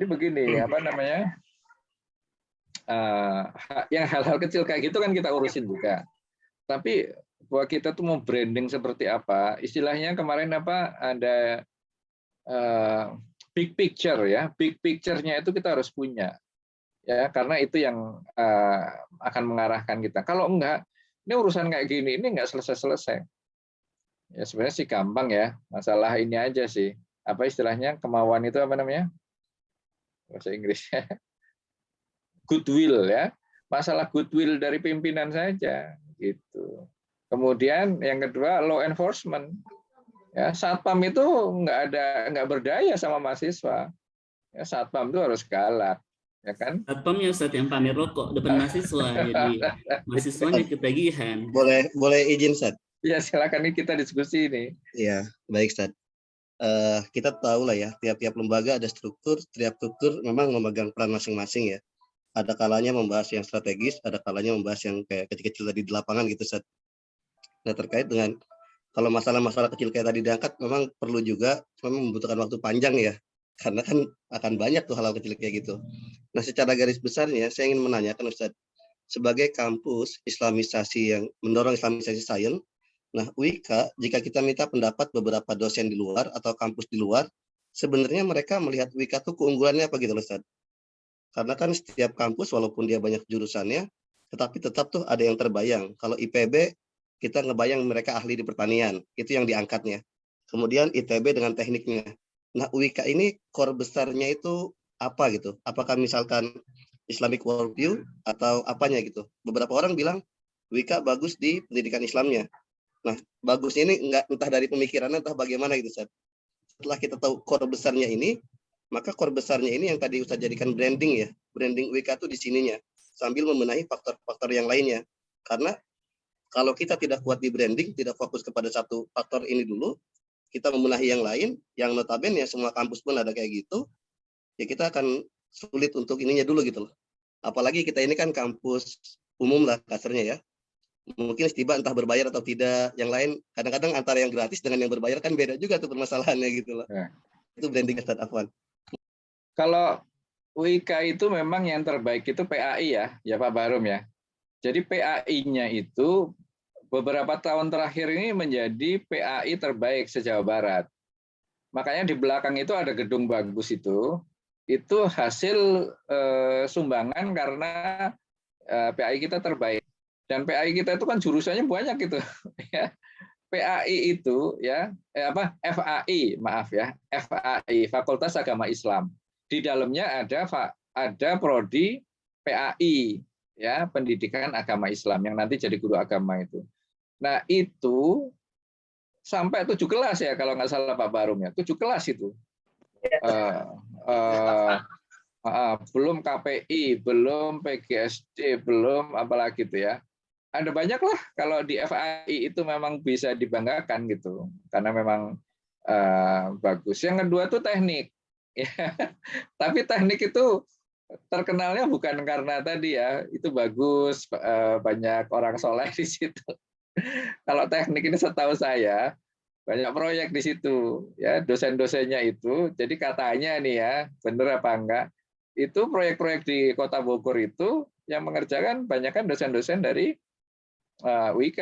Speaker 1: begini apa namanya? Yang hal-hal kecil kayak gitu kan kita urusin juga. Tapi bahwa kita tuh mau branding seperti apa, istilahnya kemarin apa ada big picture ya, big picture-nya itu kita harus punya ya, karena itu yang akan mengarahkan kita. Kalau enggak, ini urusan kayak gini ini enggak selesai-selesai. Ya sebenarnya sih gampang ya, masalah ini aja sih. Apa istilahnya, kemauan itu apa namanya? Bahasa Inggrisnya. Goodwill ya, masalah goodwill dari pimpinan saja gitu. Kemudian yang kedua law enforcement ya, satpam itu nggak berdaya sama mahasiswa ya, satpam itu harus galak ya kan.
Speaker 5: Satpamnya Ustaz yang pamer rokok depan mahasiswa, jadi mahasiswanya ketagihan.
Speaker 6: Boleh izin Ustaz?
Speaker 1: Ya silakan, ini kita diskusi ini.
Speaker 6: Iya, baik Ustaz. Kita tahu lah ya, tiap-tiap lembaga ada struktur, tiap struktur memang memegang peran masing-masing ya. Ada kalanya membahas yang strategis, ada kalanya membahas yang kayak kecil-kecil tadi di lapangan gitu, Ustaz. Nah, terkait dengan kalau masalah-masalah kecil kayak tadi diangkat, memang perlu juga, memang membutuhkan waktu panjang ya, karena kan akan banyak tuh hal-hal kecil kayak gitu. Nah, secara garis besarnya, saya ingin menanyakan, Ustaz, sebagai kampus islamisasi yang mendorong islamisasi sains, nah, UIK, jika kita minta pendapat beberapa dosen di luar atau kampus di luar, sebenarnya mereka melihat UIK itu keunggulannya apa gitu, Ustaz? Karena kan setiap kampus walaupun dia banyak jurusannya, tetapi tetap tuh ada yang terbayang. Kalau IPB, kita ngebayang mereka ahli di pertanian, itu yang diangkatnya. Kemudian ITB dengan tekniknya. Nah, UIK ini core besarnya itu apa gitu? Apakah misalkan Islamic worldview atau apanya gitu? Beberapa orang bilang UIK bagus di pendidikan Islamnya. Nah, bagusnya ini entah dari pemikirannya, entah bagaimana gitu, Ustaz. Setelah kita tahu core besarnya ini, maka core besarnya ini yang tadi Ustaz jadikan branding ya. Branding UIK itu di sininya. Sambil membenahi faktor-faktor yang lainnya. Karena kalau kita tidak kuat di branding, tidak fokus kepada satu faktor ini dulu, kita membenahi yang lain, yang notabene ya semua kampus pun ada kayak gitu, ya kita akan sulit untuk ininya dulu gitu loh. Apalagi kita ini kan kampus umum lah kasarnya ya. Mungkin tiba entah berbayar atau tidak, yang lain kadang-kadang antara yang gratis dengan yang berbayar kan beda juga tuh permasalahannya gitu loh. Ya. Itu branding Ustaz Afwan.
Speaker 1: Kalau UIK itu memang yang terbaik itu PAI ya Pak Barum ya. Jadi PAI-nya itu beberapa tahun terakhir ini menjadi PAI terbaik se-Jawa Barat. Makanya di belakang itu ada gedung bagus itu hasil sumbangan karena PAI kita terbaik. Dan PAI kita itu kan jurusannya banyak gitu. PAI itu ya FAI maaf ya, FAI Fakultas Agama Islam. Di dalamnya ada prodi PAI ya, Pendidikan Agama Islam yang nanti jadi guru agama itu. Nah, itu sampai 7 kelas ya kalau nggak salah Pak Barum ya. 7 kelas itu. Belum KPI, belum PGSD, belum apalagi itu ya. Ada banyak lah kalau di FAI itu memang bisa dibanggakan gitu. Karena memang bagus. Yang kedua tuh teknik. Ya. Tapi teknik itu terkenalnya bukan karena tadi ya, itu bagus, banyak orang soleh di situ. Kalau teknik ini setahu saya, banyak proyek di situ. Ya, dosen-dosennya itu, jadi katanya nih ya, benar apa enggak, itu proyek-proyek di Kota Bogor itu yang mengerjakan banyak kan dosen-dosen dari UIK.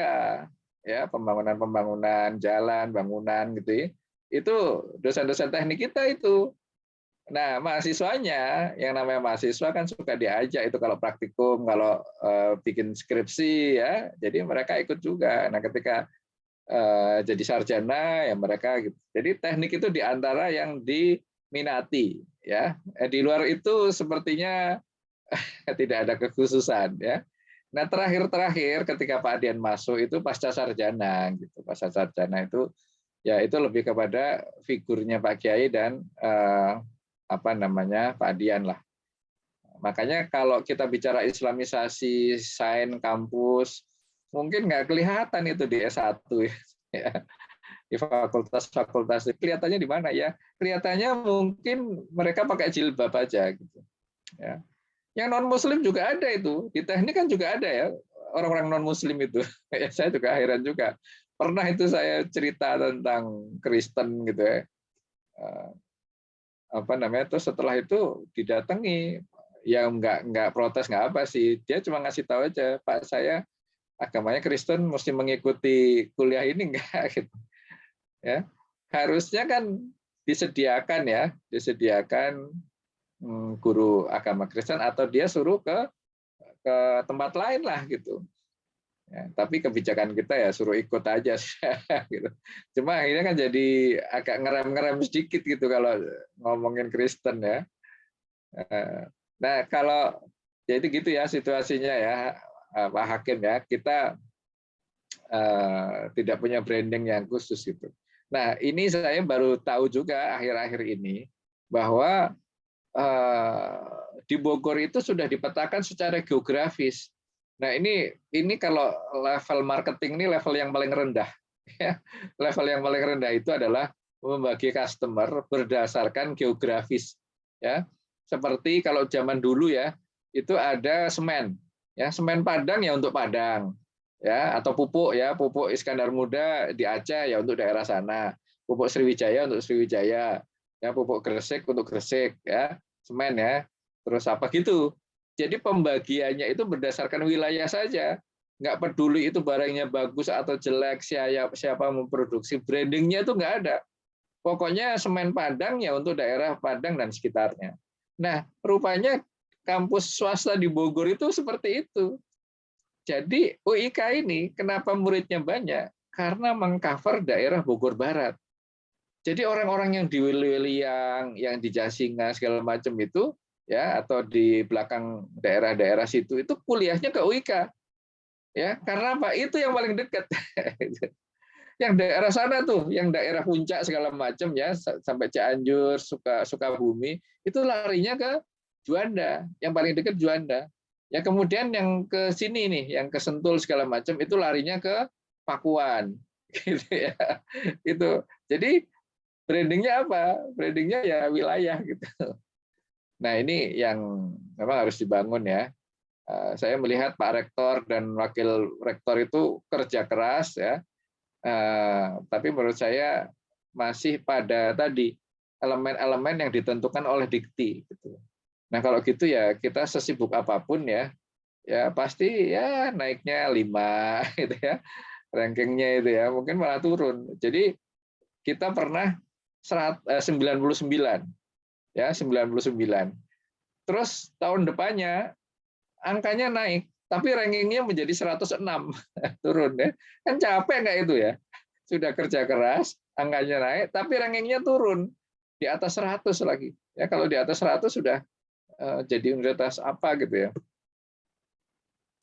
Speaker 1: Ya, pembangunan jalan, bangunan gitu ya. Itu dosen-dosen teknik kita itu. Nah, mahasiswanya, yang namanya mahasiswa kan suka diajak itu kalau praktikum, kalau bikin skripsi ya, jadi mereka ikut juga. Nah, ketika jadi sarjana ya mereka gitu. Jadi teknik itu diantara yang minati, ya. Di luar itu sepertinya tidak ada kekhususan, ya. Nah, terakhir ketika Pak Adian masuk itu pasca sarjana, gitu. Pasca sarjana itu ya itu lebih kepada figurnya Pak Kiai dan Pak Adian lah. Makanya kalau kita bicara islamisasi sains kampus, mungkin nggak kelihatan itu di S1 ya. Di fakultas-fakultas kelihatannya di mana ya? Kelihatannya mungkin mereka pakai jilbab aja gitu. Ya. Yang non Muslim juga ada itu, di teknik kan juga ada ya orang-orang non Muslim itu. Ya, saya juga heran juga. Pernah itu saya cerita tentang Kristen gitu ya. Terus setelah itu didatangi, ya nggak protes nggak apa sih, dia cuma ngasih tahu aja, Pak saya agamanya Kristen mesti mengikuti kuliah ini enggak gitu. Ya. Harusnya kan disediakan guru agama Kristen atau dia suruh ke tempat lain lah gitu. Ya, tapi kebijakan kita ya suruh ikut aja gitu. Cuma akhirnya kan jadi agak ngerem-ngerem sedikit gitu kalau ngomongin Kristen ya. Nah, kalau jadi gitu ya situasinya ya Pak Hakim ya, kita tidak punya branding yang khusus gitu. Nah, ini saya baru tahu juga akhir-akhir ini bahwa di Bogor itu sudah dipetakan secara geografis. Nah, ini kalau level marketing ini level yang paling rendah. Ya. Level yang paling rendah itu adalah membagi customer berdasarkan geografis. Ya, seperti kalau zaman dulu ya, itu ada semen. Ya, semen Padang ya untuk Padang. Ya, atau pupuk ya, pupuk Iskandar Muda di Aceh ya untuk daerah sana. Pupuk Sriwijaya untuk Sriwijaya. Ya, pupuk Gresik untuk Gresik ya, semen ya. Terus apa gitu. Jadi pembagiannya itu berdasarkan wilayah saja. Nggak peduli itu barangnya bagus atau jelek, siapa memproduksi, brandingnya itu nggak ada. Pokoknya semen Padang ya untuk daerah Padang dan sekitarnya. Nah, rupanya kampus swasta di Bogor itu seperti itu. Jadi UIK ini kenapa muridnya banyak? Karena mengcover daerah Bogor Barat. Jadi orang-orang yang di Weliang, yang di Jasinga segala macam itu, ya atau di belakang daerah-daerah situ itu kuliahnya ke UIK. Ya, karena apa? Itu yang paling dekat. Yang daerah sana tuh, yang daerah puncak segala macam ya, sampai Cianjur, Sukabumi, itu larinya ke Juanda, yang paling dekat Juanda. Ya kemudian yang ke sini nih, yang ke Sentul segala macam itu larinya ke Pakuan. Gitu ya. Itu. Jadi brandingnya apa? Brandingnya ya wilayah gitu. Nah ini yang memang harus dibangun ya. Saya melihat Pak Rektor dan Wakil Rektor itu kerja keras ya. Tapi menurut saya masih pada tadi elemen-elemen yang ditentukan oleh dikti. Gitu. Nah kalau gitu ya kita sesibuk apapun ya pasti ya naiknya 5 gitu ya. Rankingnya itu ya mungkin malah turun. Jadi kita pernah 99 ya 99. Terus tahun depannya angkanya naik, tapi rankingnya menjadi 106 turun ya. Kan capek nggak itu ya? Sudah kerja keras, angkanya naik, tapi rankingnya turun di atas 100 lagi. Ya kalau di atas 100 sudah jadi universitas apa gitu ya.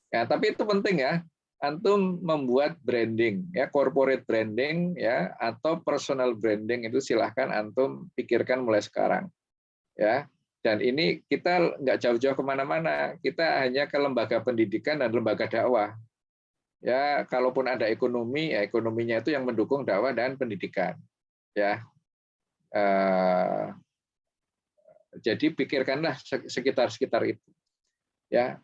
Speaker 1: Ya, tapi itu penting ya. Antum membuat branding ya, corporate branding ya atau personal branding itu silahkan antum pikirkan mulai sekarang ya. Dan ini kita nggak jauh-jauh kemana-mana, kita hanya ke lembaga pendidikan dan lembaga dakwah ya. Kalaupun ada ekonomi ya ekonominya itu yang mendukung dakwah dan pendidikan ya. Jadi pikirkanlah sekitar itu ya.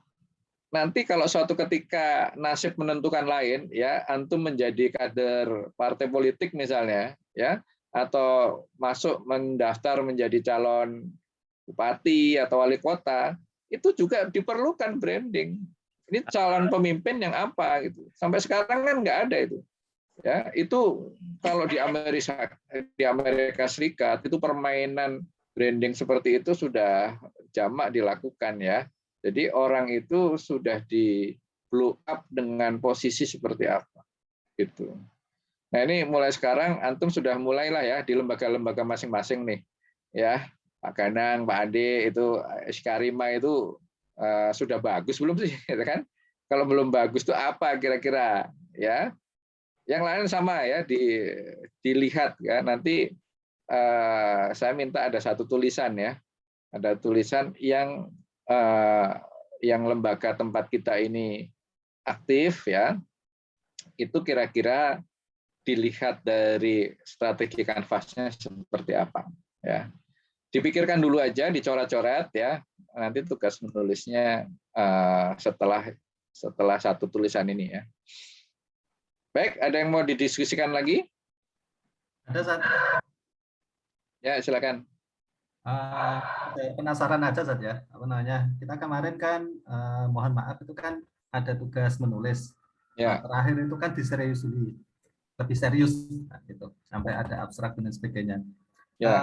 Speaker 1: Nanti kalau suatu ketika nasib menentukan lain ya antum menjadi kader partai politik misalnya ya atau masuk mendaftar menjadi calon bupati atau wali kota itu juga diperlukan branding. Ini calon pemimpin yang apa gitu. Sampai sekarang kan nggak ada itu. Ya, itu kalau di Amerika Serikat itu permainan branding seperti itu sudah jamak dilakukan ya. Jadi orang itu sudah di blow up dengan posisi seperti apa, gitu. Nah ini mulai sekarang antum sudah mulailah ya di lembaga-lembaga masing-masing nih, ya Pak Ganang, Pak Ade itu Iskarima itu sudah bagus belum sih, gitu kan? Kalau belum bagus itu apa kira-kira, ya? Yang lain sama ya, dilihat ya. Nanti saya minta ada satu tulisan ya, ada tulisan yang lembaga tempat kita ini aktif ya, itu kira-kira dilihat dari strategi kanvasnya seperti apa ya. Dipikirkan dulu aja, dicoret-coret ya. Nanti tugas menulisnya setelah satu tulisan ini ya. Baik, ada yang mau didiskusikan lagi?
Speaker 4: Ada Zat.
Speaker 1: Ya, silakan.
Speaker 4: Penasaran aja Zat ya, apa namanya? Kita kemarin kan mohon maaf itu kan ada tugas menulis.
Speaker 1: Ya.
Speaker 4: Terakhir itu kan diseriusi, lebih serius gitu, sampai ada abstrak dan sebagainya.
Speaker 1: Ya.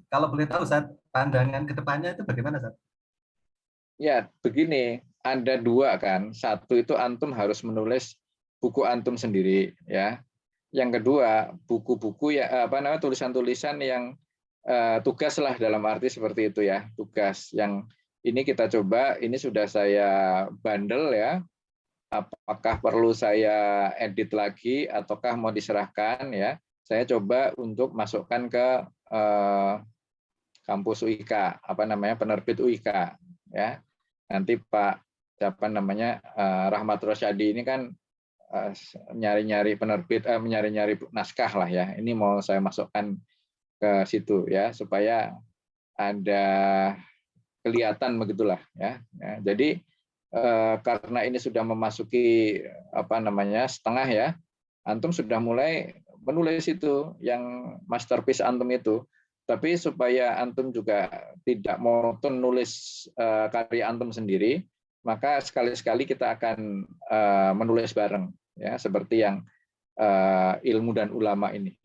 Speaker 4: Kalau boleh tahu Zat, pandangan ke depannya itu bagaimana Zat?
Speaker 1: Ya, begini, ada dua kan. Satu itu antum harus menulis buku antum sendiri ya. Yang kedua, buku-buku ya tulisan-tulisan yang tugas lah, dalam arti seperti itu ya, tugas yang ini kita coba, ini sudah saya bandel ya. Apakah perlu saya edit lagi ataukah mau diserahkan ya? Saya coba untuk masukkan ke kampus UIK, penerbit UIK ya. Nanti Pak Rahmat Rosyadi ini kan nyari-nyari penerbit, nyari-nyari naskah lah ya. Ini mau saya masukkan ke situ ya, supaya ada kelihatan begitulah ya. Jadi karena ini sudah memasuki setengah ya, antum sudah mulai menulis itu yang masterpiece antum itu. Tapi supaya antum juga tidak monoton nulis karya antum sendiri, maka sekali-sekali kita akan menulis bareng ya, seperti yang ilmu dan ulama ini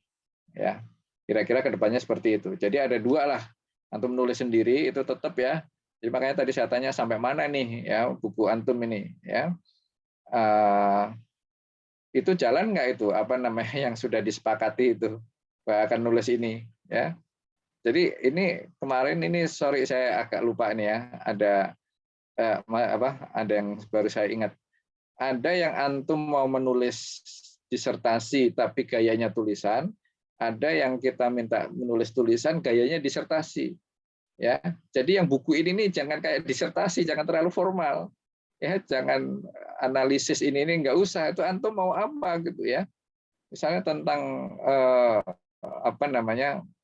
Speaker 1: ya. Kira-kira kedepannya seperti itu. Jadi ada dua lah, antum nulis sendiri itu tetap ya. Jadi makanya tadi saya tanya sampai mana nih ya buku antum ini ya. Itu jalan nggak itu yang sudah disepakati itu akan nulis ini ya. Jadi ini kemarin ini sorry saya agak lupa nih ya, ada yang baru saya ingat. Ada yang antum mau menulis disertasi tapi gayanya tulisan, ada yang kita minta menulis tulisan gayanya disertasi. Ya. Jadi yang buku ini nih jangan kayak disertasi, jangan terlalu formal. Ya, jangan analisis ini nggak usah, itu antum mau apa gitu ya. Misalnya tentang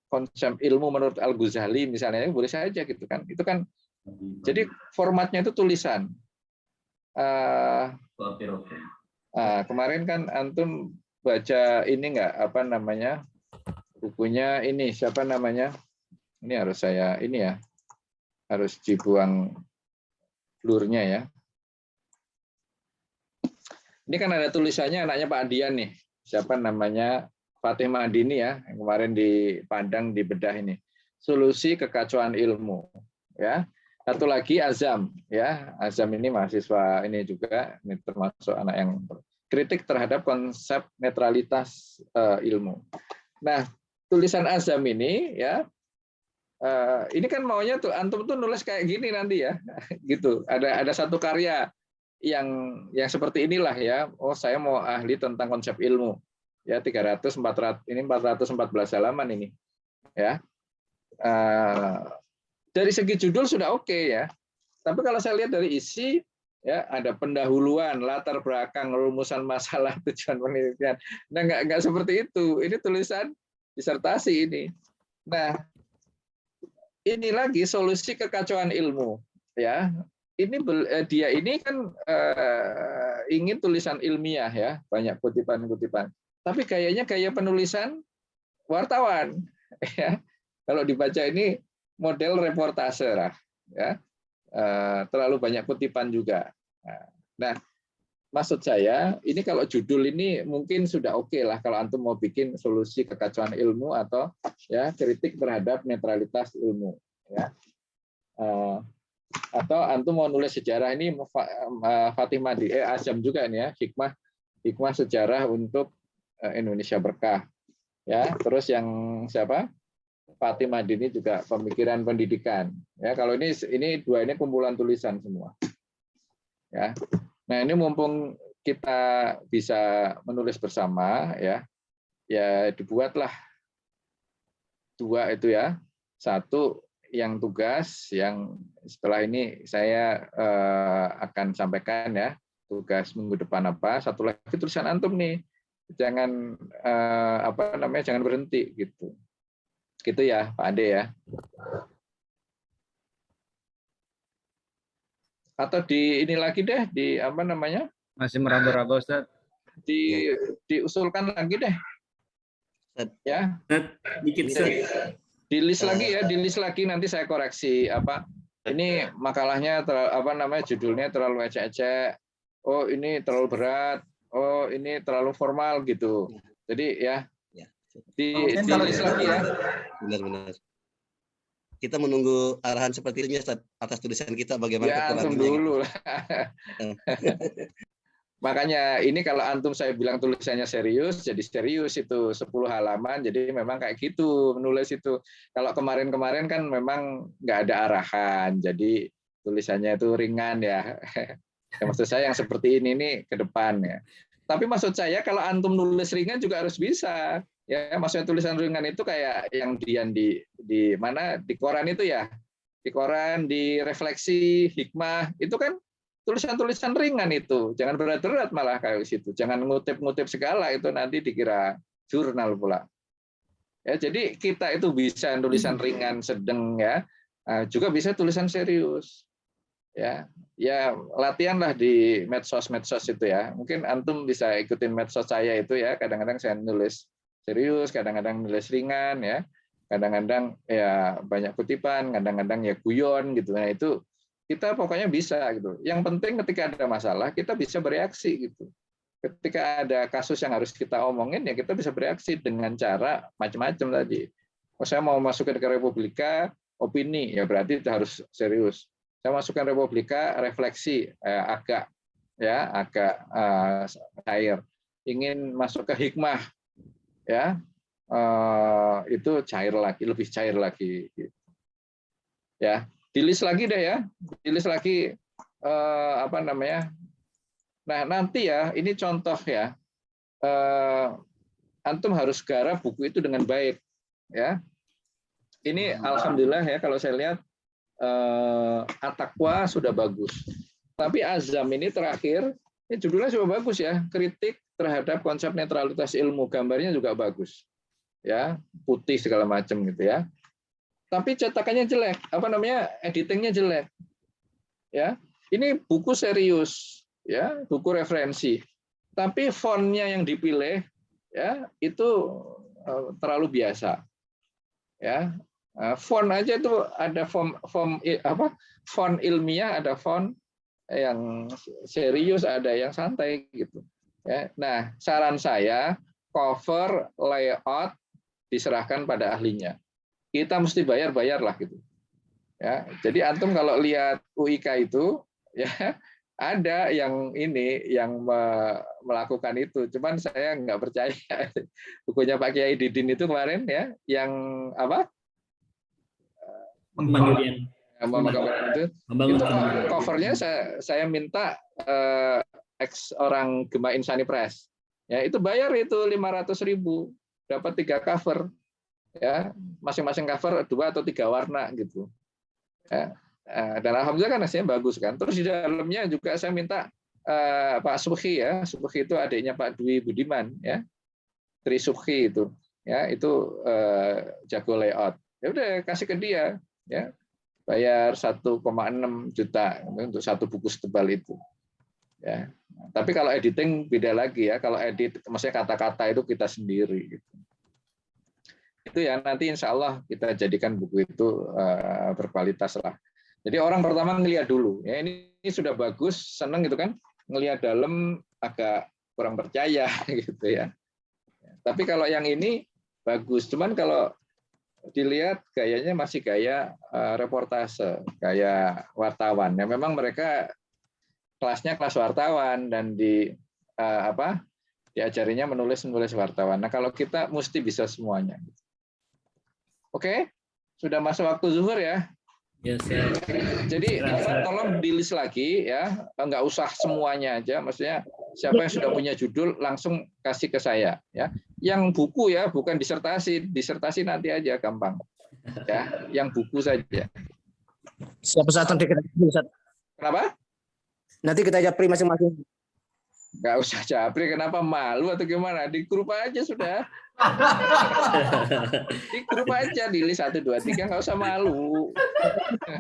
Speaker 1: konsep ilmu menurut Al-Ghazali misalnya, boleh saja gitu kan. Itu kan jadi formatnya itu tulisan. Kemarin kan antum baca ini nggak bukunya ini siapa namanya? Ini harus saya ini ya, harus dibuang blurnya ya. Ini kan ada tulisannya anaknya Pak Adian nih, siapa namanya? Fatih Madini ya, yang kemarin di Padang dibedah ini. Solusi kekacauan ilmu ya. Satu lagi Azam ya. Azam ini mahasiswa ini juga, ini termasuk anak yang kritik terhadap konsep netralitas ilmu. Nah, tulisan Azam ini ya, ini kan maunya tuh antum tuh nulis kayak gini nanti ya. Gitu. Ada satu karya yang seperti inilah ya. Oh, saya mau ahli tentang konsep ilmu. Ya 414 halaman ini ya. Dari segi judul sudah oke ya, tapi kalau saya lihat dari isi ya, ada pendahuluan, latar belakang, rumusan masalah, tujuan penelitian. Nah nggak seperti itu, ini tulisan disertasi ini. Nah ini lagi solusi kekacauan ilmu ya. Dia ini kan ingin tulisan ilmiah ya, banyak kutipan-kutipan. Tapi kayaknya gaya penulisan wartawan ya. Kalau dibaca ini model reportase lah ya. Terlalu banyak kutipan juga. Nah, maksud saya ini kalau judul ini mungkin sudah oke lah kalau antum mau bikin solusi kekacauan ilmu atau ya kritik terhadap netralitas ilmu ya. Atau antum mau nulis sejarah ini Fatih Azam juga ini ya, hikmah sejarah untuk Indonesia berkah ya. Terus yang siapa Fatih Madini juga pemikiran pendidikan. Ya, kalau ini dua ini kumpulan tulisan semua. Ya. Nah, ini mumpung kita bisa menulis bersama ya. Ya dibuatlah dua itu ya. Satu yang tugas yang setelah ini saya akan sampaikan ya, tugas minggu depan apa. Satu lagi tulisan antum nih. Jangan jangan berhenti gitu. Gitu ya, Pak Ade ya. Atau di ini lagi deh, di apa namanya?
Speaker 3: Masih meraba-raba Ustaz.
Speaker 1: Diusulkan lagi deh. Ya.
Speaker 5: Dikit
Speaker 1: Di list lagi ya, di list lagi nanti saya koreksi apa. Ini makalahnya judulnya terlalu ecek-ecek. Oh, ini terlalu berat. Oh, ini terlalu formal gitu. Jadi ya di list lagi ya.
Speaker 6: Benar-benar. Kita menunggu arahan seperti ini atas tulisan kita bagaimana
Speaker 1: ya, antum dulu. Makanya ini kalau antum saya bilang tulisannya serius, jadi serius itu 10 halaman, jadi memang kayak gitu menulis itu. Kalau kemarin-kemarin kan memang nggak ada arahan, jadi tulisannya itu ringan ya. Maksud saya yang seperti ini nih ke depan ya. Tapi maksud saya kalau antum nulis ringan juga harus bisa. Ya, maksudnya tulisan ringan itu kayak yang di mana di koran itu ya. Di koran, di refleksi, hikmah, itu kan tulisan-tulisan ringan itu. Jangan berat-berat malah kayak situ. Jangan ngutip-ngutip segala itu nanti dikira jurnal pula. Ya, jadi kita itu bisa tulisan ringan sedang ya. Juga bisa tulisan serius. Ya, latihanlah di medsos itu ya. Mungkin antum bisa ikutin medsos saya itu ya. Kadang-kadang saya nulis serius, kadang-kadang nulis ringan ya. Kadang-kadang ya banyak kutipan, kadang-kadang ya guyon gitu. Nah, itu kita pokoknya bisa gitu. Yang penting ketika ada masalah kita bisa bereaksi gitu. Ketika ada kasus yang harus kita omongin ya kita bisa bereaksi dengan cara macam-macam tadi. Oh, saya mau masukin ke Republika opini ya berarti itu harus serius. Saya masukkan Republika refleksi agak cair. Ingin masuk ke hikmah ya itu cair lagi, lebih cair lagi. Ya, di list lagi deh ya, di list lagi Nah nanti ya ini contoh ya, antum harus garap buku itu dengan baik ya. Ini alhamdulillah ya kalau saya lihat At-Taqwa sudah bagus. Tapi Azam ini terakhir, ini judulnya sudah bagus ya, kritik terhadap konsep netralitas ilmu, gambarnya juga bagus. Ya, putih segala macam gitu ya. Tapi cetakannya jelek, editingnya jelek. Ya, ini buku serius, ya, buku referensi. Tapi fontnya yang dipilih, ya, itu terlalu biasa. Ya, font aja itu ada font ilmiah, ada font yang serius, ada yang santai gitu. Ya, nah, saran saya cover layout diserahkan pada ahlinya. Kita mesti bayar lah gitu. Ya, jadi antum kalau lihat UIK itu ya ada yang melakukan itu. Cuman saya nggak percaya. Bukunya Pak Kiai Didin itu kemarin ya yang apa? Itu covernya saya minta ex orang Gema Insani Press. Ya, itu bayar itu 500.000. Dapat 3 cover, ya masing-masing cover 2 atau 3 warna gitu. Ya, dan alhamdulillah kan hasilnya bagus kan. Terus di dalamnya juga saya minta Pak Subhi ya, Subhi itu adiknya Pak Dwi Budiman ya, Tri Subhi itu, ya itu jago layout. Ya udah kasih ke dia, ya bayar 1,6 juta untuk satu buku setebal itu. Ya. Tapi kalau editing beda lagi ya. Kalau edit, maksudnya kata-kata itu kita sendiri. Gitu. Itu ya nanti insya Allah kita jadikan buku itu berkualitas lah. Jadi orang pertama ngelihat dulu. Ya ini sudah bagus, seneng gitu kan. Ngelihat dalam agak kurang percaya gitu ya. Tapi kalau yang ini bagus. Cuman kalau dilihat gayanya masih gaya reportase, gaya wartawan. Ya memang mereka kelasnya kelas wartawan dan diajarinya menulis wartawan. Nah kalau kita mesti bisa semuanya. Oke, sudah masuk waktu zuhur ya.
Speaker 5: Ya, Ustaz.
Speaker 1: Jadi tolong di list lagi ya, nggak usah semuanya aja. Maksudnya siapa yang sudah punya judul langsung kasih ke saya ya. Yang buku ya, bukan disertasi. Disertasi nanti aja gampang. Ya, yang buku saja.
Speaker 7: Siapa saat nanti kita Ustaz.
Speaker 1: Kenapa?
Speaker 7: Nanti kita japri masing-masing.
Speaker 1: Nggak usah japri. Kenapa malu atau gimana? Di grup aja sudah. Di grup aja di list 1, 2, 3 nggak usah malu.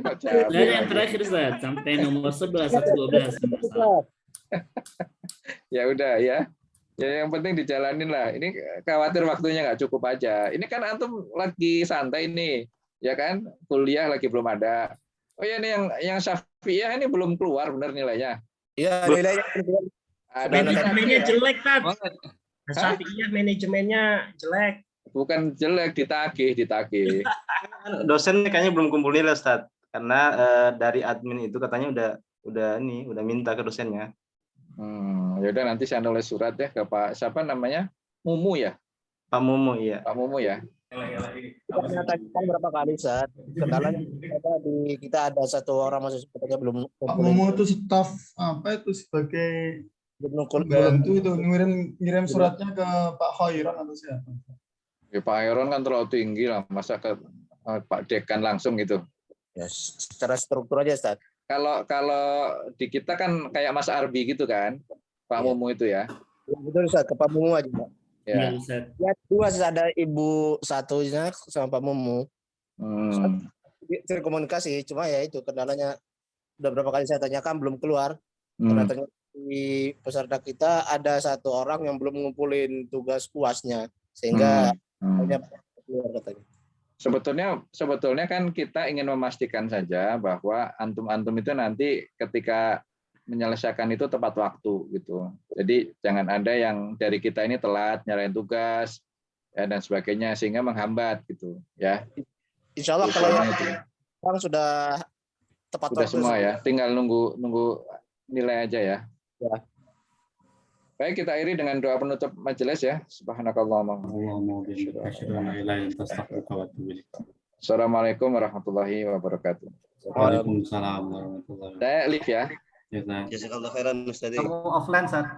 Speaker 5: Nah, yang terakhir Ustaz, sampai nomor 11 atau 12.
Speaker 1: Ya udah ya. Ya yang penting dijalanin lah. Ini khawatir waktunya nggak cukup aja. Ini kan antum lagi santai nih, ya kan? Kuliah lagi belum ada. Oh ya ini yang Syafi'iyah ini belum keluar benar nilainya.
Speaker 7: Iya, nilainya
Speaker 1: Ada
Speaker 8: Manajemennya jelek, Tat.
Speaker 1: Hah?
Speaker 8: Syafi'iyah manajemennya jelek.
Speaker 1: Bukan jelek, ditagih.
Speaker 3: Dosen kayaknya belum kumpul nilai, Ustaz. Karena dari admin itu katanya udah minta ke dosennya.
Speaker 1: Ya udah nanti saya nulis surat ya ke Pak siapa namanya? Mumu ya?
Speaker 3: Pak Mumu, iya.
Speaker 1: Pak Mumu ya.
Speaker 7: kita menyampaikan berapa kali saat kendalanya kita ada satu orang masih sepertinya belum
Speaker 9: Pak Momo itu staf apa itu sebagai pembantu itu ngirim suratnya ke Pak Khairon atau siapa?
Speaker 1: Ya, Pak Heron kan terlalu tinggi lah, masa ke Pak Dekan langsung gitu.
Speaker 7: ya, secara struktur aja Ustaz.
Speaker 1: Kalau di kita kan kayak Mas Arbi gitu kan, Pak Mumu itu ya.
Speaker 7: Ya, betul Ustaz, ke Pak Mumu aja Pak.
Speaker 1: Ya.
Speaker 7: Ya dua ada ibu satunya sama Pak Mumu. Sering komunikasi, cuma ya itu kendalanya udah berapa kali saya tanyakan belum keluar. Karena ternyata di peserta kita ada satu orang yang belum ngumpulin tugas UAS-nya sehingga hanya keluar katanya.
Speaker 1: Sebetulnya kan kita ingin memastikan saja bahwa antum-antum itu nanti ketika menyelesaikan itu tepat waktu gitu. Jadi jangan ada yang dari kita ini telat nyerahin tugas ya, dan sebagainya sehingga menghambat gitu ya.
Speaker 7: Insya Allah kalau orang sudah tepat
Speaker 1: sudah
Speaker 7: waktu
Speaker 1: semua ya, tinggal nunggu nilai aja ya.
Speaker 7: Ya.
Speaker 1: Baik, kita akhiri dengan doa penutup majelis ya. Subhanakallahumma. Assalamualaikum warahmatullahi wabarakatuh.
Speaker 2: Waalaikumsalam warahmatullahi wabarakatuh.
Speaker 1: Saya live ya.
Speaker 6: Jazakallah khairan Ustaz.
Speaker 4: Kamu offline saat